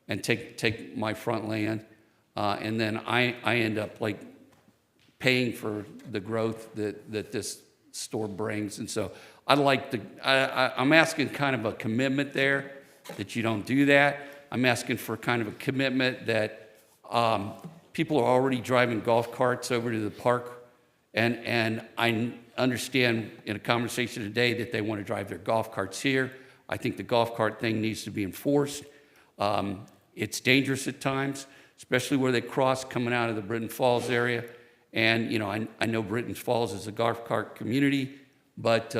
and take my front land. And then I end up like paying for the growth that this store brings. And so I'm asking kind of a commitment there that you don't do that. I'm asking for kind of a commitment that people are already driving golf carts over to the park. And I understand in a conversation today that they want to drive their golf carts here. I think the golf cart thing needs to be enforced. It's dangerous at times, especially where they cross coming out of the Britton Falls area. And, I know Britton Falls is a golf cart community, but,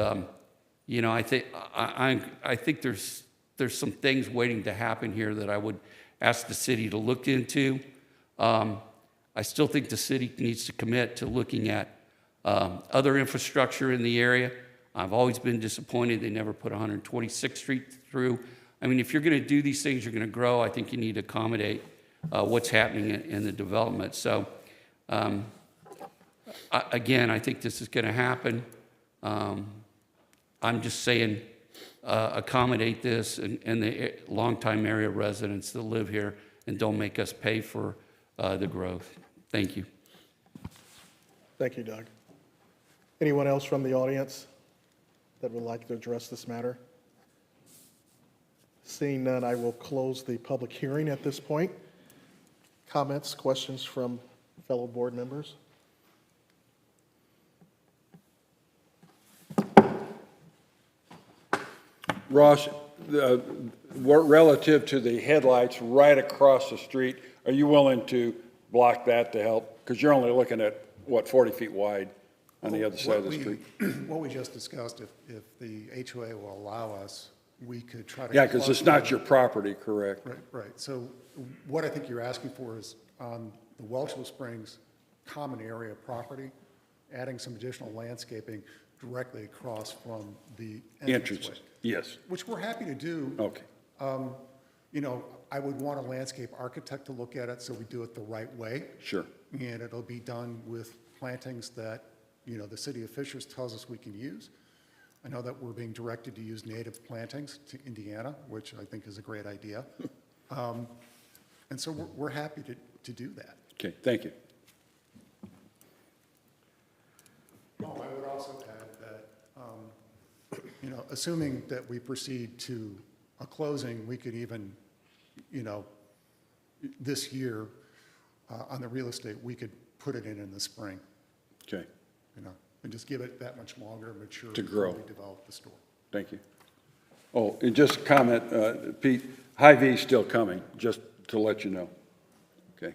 I think there's some things waiting to happen here that I would ask the city to look into. I still think the city needs to commit to looking at other infrastructure in the area. I've always been disappointed they never put 126th Street through. I mean, if you're going to do these things, you're going to grow. I think you need to accommodate what's happening in the development. So, again, I think this is going to happen. I'm just saying, accommodate this and the longtime area residents that live here, and don't make us pay for the growth. Thank you. Thank you, Doug. Anyone else from the audience that would like to address this matter? Seeing none, I will close the public hearing at this point. Comments, questions from fellow board members? Ross, relative to the headlights right across the street, are you willing to block that to help? Because you're only looking at, what, 40 feet wide on the other side of the street? What we just discussed, if the HOA will allow us, we could try to. Yeah, because it's not your property, correct? Right. So what I think you're asking for is on the Welchville Springs common area property, adding some additional landscaping directly across from the entranceway. Entrance, yes. Which we're happy to do. Okay. You know, I would want a landscape architect to look at it so we do it the right way. Sure. And it'll be done with plantings that, you know, the city of Fishers tells us we can use. I know that we're being directed to use native plantings to Indiana, which I think is a great idea. And so we're happy to do that. Okay, thank you. Oh, I would also add that, you know, assuming that we proceed to a closing, we could even, you know, this year on the real estate, we could put it in the spring, Okay, you know, and just give it that much longer, mature. To grow. before we develop the store. thank you. Oh, and just comment, Pete, Hy-Vee is still coming, just to let you know. Okay.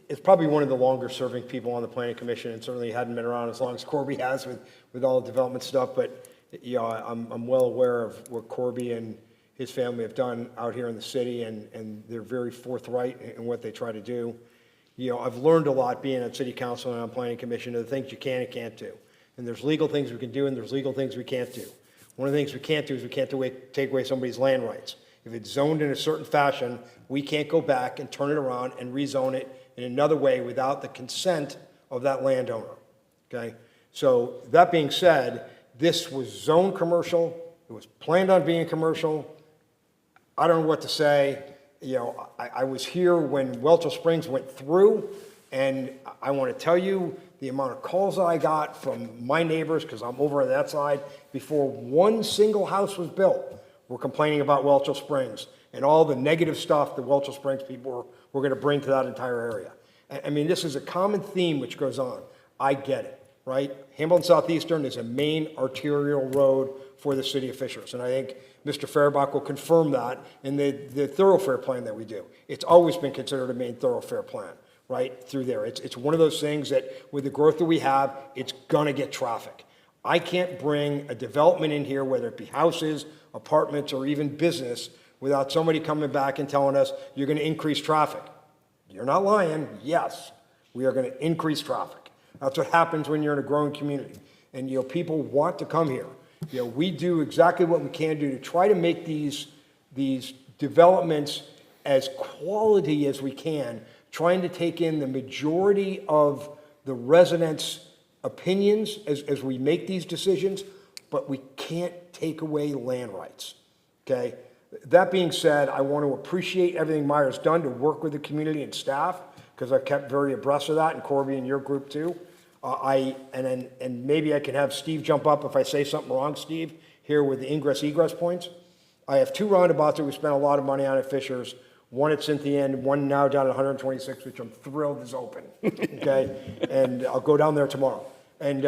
It's probably one of the longer-serving people on the planning commission, and certainly hadn't been around as long as Corby has with all the development stuff, but, you know, I'm well aware of what Corby and his family have done out here in the city, and they're very forthright in what they try to do. You know, I've learned a lot being on city council and on planning commission of the things you can and can't do. And there's legal things we can do, and there's legal things we can't do. One of the things we can't do is we can't take away somebody's land rights. If it's zoned in a certain fashion, we can't go back and turn it around and rezone it in another way without the consent of that landowner, okay? So that being said, this was zoned commercial, it was planned on being commercial. I don't know what to say. You know, I was here when Welchville Springs went through, and I want to tell you the amount of calls I got from my neighbors, because I'm over on that side, before one single house was built, were complaining about Welchville Springs and all the negative stuff that Welchville Springs people were going to bring to that entire area. I mean, this is a common theme which goes on. I get it, right? Hamilton Southeastern is a main arterial road for the city of Fishers, and I think Mr. Fairbach will confirm that in the thoroughfare plan that we do. It's always been considered a main thoroughfare plan, right, through there. It's one of those things that with the growth that we have, it's going to get traffic. I can't bring a development in here, whether it be houses, apartments, or even business, without somebody coming back and telling us you're going to increase traffic. You're not lying. Yes, we are going to increase traffic. That's what happens when you're in a growing community. And, you know, people want to come here. You know, we do exactly what we can do to try to make these developments as quality as we can, trying to take in the majority of the residents' opinions as we make these decisions, but we can't take away land rights, okay? That being said, I want to appreciate everything Myers done to work with the community and staff, because I've kept very abreast of that, and Corby and your group too. And maybe I can have Steve jump up if I say something wrong, Steve, here with the ingress-egress points. I have two roundabouts that we spent a lot of money on at Fishers. One at Cynthia End, one now down at 126, which I'm thrilled is open, okay? And I'll go down there tomorrow. And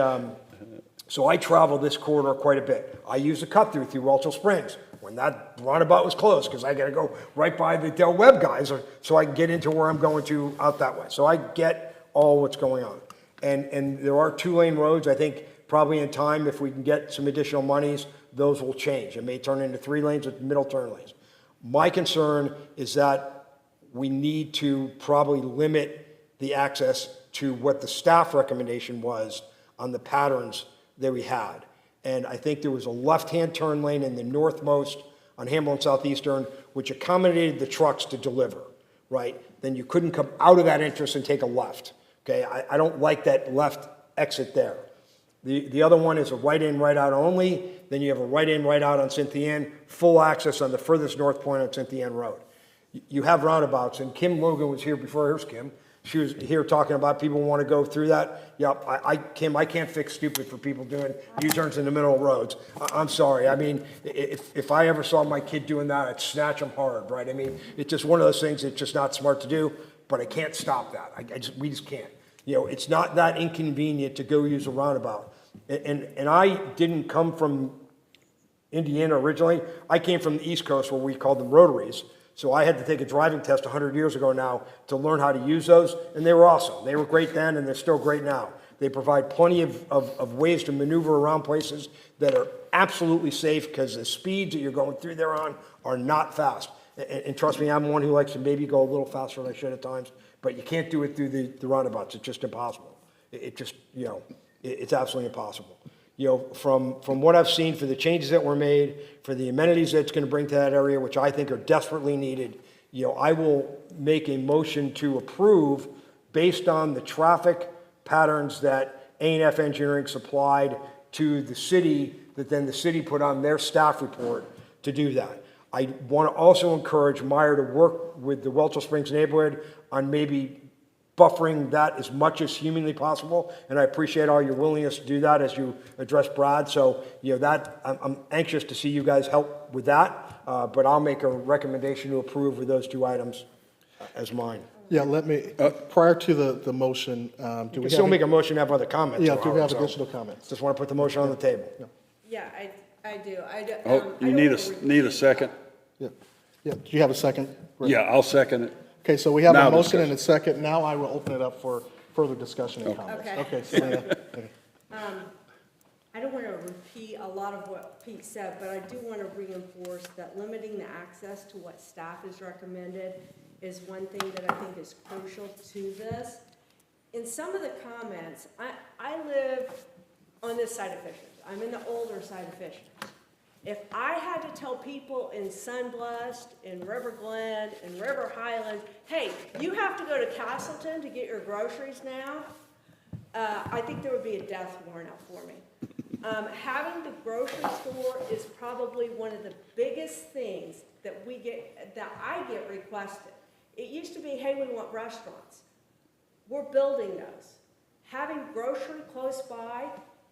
so I travel this corridor quite a bit. I use a cut-through through Welchville Springs when that roundabout was closed, because I got to go right by the Del Webb guys so I can get into where I'm going to out that way. So I get all what's going on. And there are two-lane roads. I think probably in time, if we can get some additional monies, those will change. It may turn into 3 lanes with middle turn lanes. My concern is that we need to probably limit the access to what the staff recommendation was on the patterns that we had. And I think there was a left-hand turn lane in the northmost on Hamlin Southeastern, which accommodated the trucks to deliver, right? Then you couldn't come out of that entrance and take a left, okay? I don't like that left exit there. The other one is a right in, right out only. Then you have a right in, right out on Cynthia Ann, full access on the furthest north point on Cynthia Ann Road. You have roundabouts, and Kim Logan was here before. Here's Kim. She was here talking about people want to go through that. Yep, Kim, I can't fix stupid for people doing U-turns in the middle of roads. I'm sorry. I mean, if I ever saw my kid doing that, I'd snatch them hard, right? I mean, it's just one of those things that's just not smart to do, but I can't stop that. We just can't. It's not that inconvenient to go use a roundabout. And I didn't come from Indiana originally. I came from the East Coast where we called them rotaries. So I had to take a driving test 100 years ago now to learn how to use those, and they were awesome. They were great then, and they're still great now. They provide plenty of ways to maneuver around places that are absolutely safe because the speeds that you're going through there on are not fast. And trust me, I'm one who likes to maybe go a little faster than I should at times, but you can't do it through the roundabouts. It's just impossible. It just, it's absolutely impossible. From what I've seen for the changes that were made, for the amenities that it's going to bring to that area, which I think are desperately needed, I will make a motion to approve based on the traffic patterns that A&F Engineering supplied to the city, that then the city put on their staff report to do that. I want to also encourage Meyer to work with the Welchel Springs neighborhood on maybe buffering that as much as humanly possible, and I appreciate all your willingness to do that as you address Brad. So, that I'm anxious to see you guys help with that, but I'll make a recommendation to approve with those two items as mine. Yeah, let me, prior to the motion, do You we can have? still make a motion to have other comments. Yeah, do we have so additional comments? Just want to put the motion on the table. Yeah, I do. Oh, you need a second? Yeah, do you have a second? Rick? Yeah, I'll second it. Okay, so we have Now a motion discussion. and a second. Now I will open it up for further discussion and comments. Okay. Okay, Selena. Okay. I don't want to repeat a lot of what Pete said, but I do want to reinforce that limiting the access to what staff has recommended is one thing that I think is crucial to this. In some of the comments, I live on this side of Fishers. I'm in the older side of Fishers. If I had to tell people in Sunblessed, in River Glen, in River Highlands, hey, you have to go to Castleton to get your groceries now, I think there would be a death warrant out for me. Having the grocery store is probably one of the biggest things that I get requested. It used to be, hey, we want restaurants. We're building those. Having grocery close by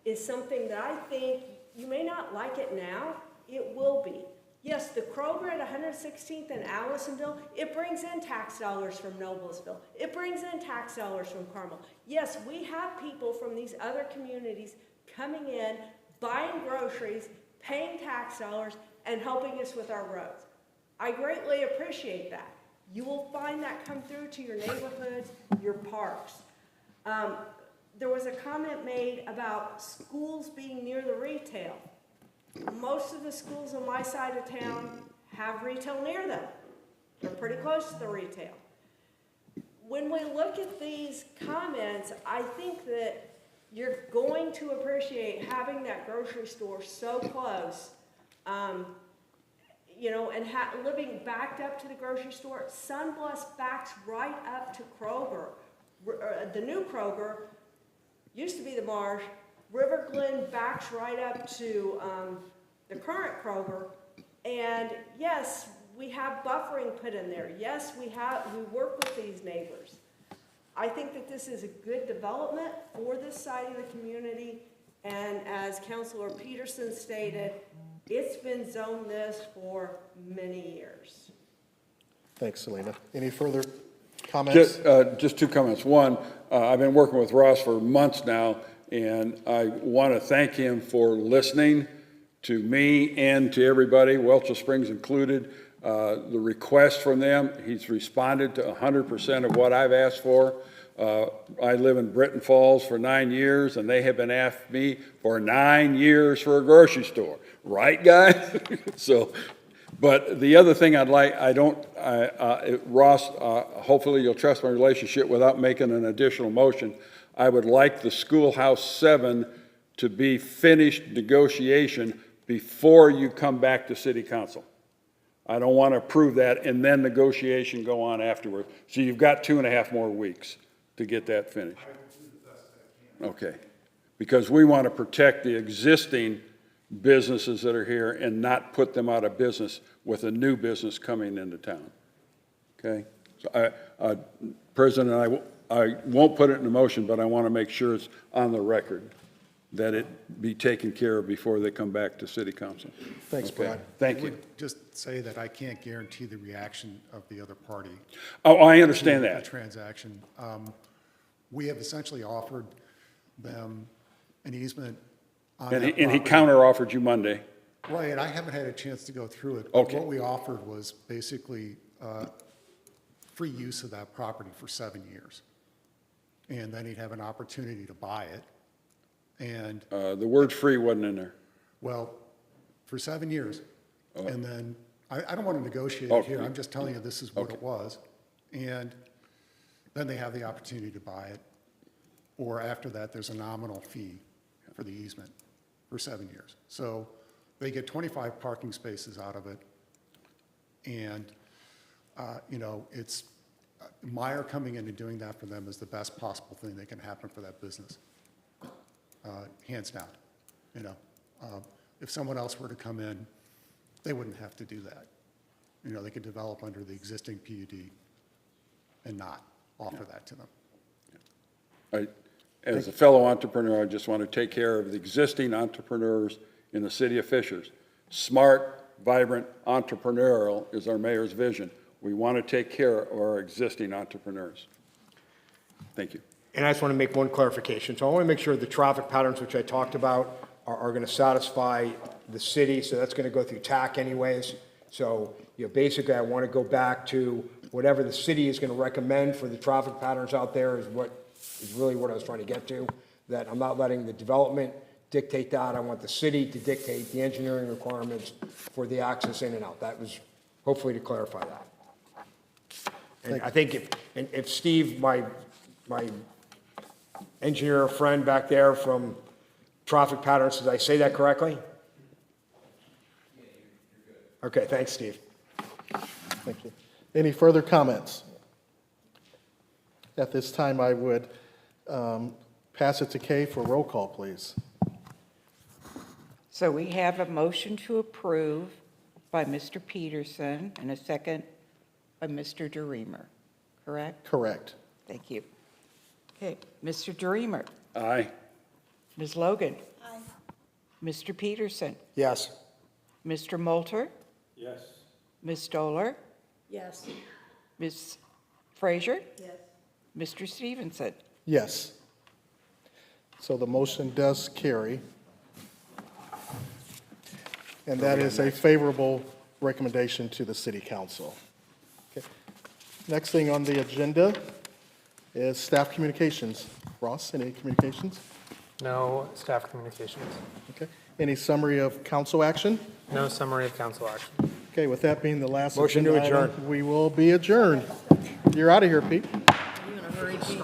is something that I think, you may not like it now, it will be. Yes, the Kroger at 116th and Allisonville, it brings in tax dollars from Noblesville. It brings in tax dollars from Carmel. Yes, we have people from these other communities coming in, buying groceries, paying tax dollars, and helping us with our roads. I greatly appreciate that. You will find that come through to your neighborhoods, your parks. There was a comment made about schools being near the retail. Most of the schools on my side of town have retail near them. They're pretty close to the retail. When we look at these comments, I think that you're going to appreciate having that grocery store so close, and living backed up to the grocery store. Sunblessed backs right up to Kroger. The new Kroger used to be the Marsh. River Glen backs right up to the current Kroger. And yes, we have buffering put in there. Yes, we work with these neighbors. I think that this is a good development for this side of the community. And as Councilor Peterson stated, it's been zoned this for many years. Thanks, Selena. Any further comments? Just two comments. One, I've been working with Ross for months now, and I want to thank him for listening to me and to everybody, Welchel Springs included. The request from them, he's responded to 100% of what I've asked for. I live in Britton Falls for 9 years, and they have been after me for 9 years for a grocery store. Right, guys? But the other thing Ross, hopefully you'll trust my relationship without making an additional motion. I would like the Schoolhouse 7 to be finished negotiation before you come back to city council. I don't want to approve that and then negotiation go on afterward. So you've got 2.5 more weeks to get that finished. Okay. Because we want to protect the existing businesses that are here and not put them out of business with a new business coming into town. Okay? So President, I won't put it in a motion, but I want to make sure it's on the record that it be taken care of before they come back to city council. Thanks, Okay. Brad. Thank I you. would just say that I can't guarantee the reaction of the other party. Oh, I understand to that. The transaction. We have essentially offered them an easement on that And he property. counter-offered you Monday. Right, and I haven't had a chance to go through it. but Okay. What we offered was basically free use of that property for 7 years. And then he'd have an opportunity to buy it. And, The word free wasn't in there. well, for 7 years. And then, I don't want to negotiate it Okay. here, I'm just telling you this is what Okay. it was. And then they have the opportunity to buy it. Or after that, there's a nominal fee for the easement for 7 years. So they get 25 parking spaces out of it. And, it's, Meyer coming in and doing that for them is the best possible thing that can happen for that business. Hands down, If someone else were to come in, they wouldn't have to do that. They could develop under the existing PUD and not offer that to them. As a fellow entrepreneur, I just want to take care of the existing entrepreneurs in the city of Fishers. Smart, vibrant, entrepreneurial is our mayor's vision. We want to take care of our existing entrepreneurs. Thank you. And I just want to make one clarification. So I want to make sure the traffic patterns which I talked about are going to satisfy the city, so that's going to go through TAC anyways. So, basically I want to go back to whatever the city is going to recommend for the traffic patterns out there is really what I was trying to get to, that I'm not letting the development dictate that. I want the city to dictate the engineering requirements for the access in and out. That was hopefully to clarify that. And I think if Steve, my engineer friend back there from traffic patterns, did I say that correctly? Okay, thanks, Steve. Thank you. Any further comments? At this time, I would pass it to Kay for roll call, please. So we have a motion to approve by Mr. Peterson and a second by Mr. DeReamer, correct? Correct. Thank you. Okay, Mr. DeReamer, Aye. Ms. Logan, Aye. Mr. Peterson, Yes. Mr. Moulter, Yes. Ms. Stoller, Yes. Ms. Frazier, Yes. Mr. Stevenson. Yes. So the motion does carry. And that is a favorable recommendation to the city council. Okay. Next thing on the agenda is staff communications. Ross, any communications? No staff communications. Okay. Any summary of council action? No summary of council action. Okay, with that being the last Motion to agenda item, adjourn. we will be adjourned. You're out of here, Pete. You in a hurry, Pete?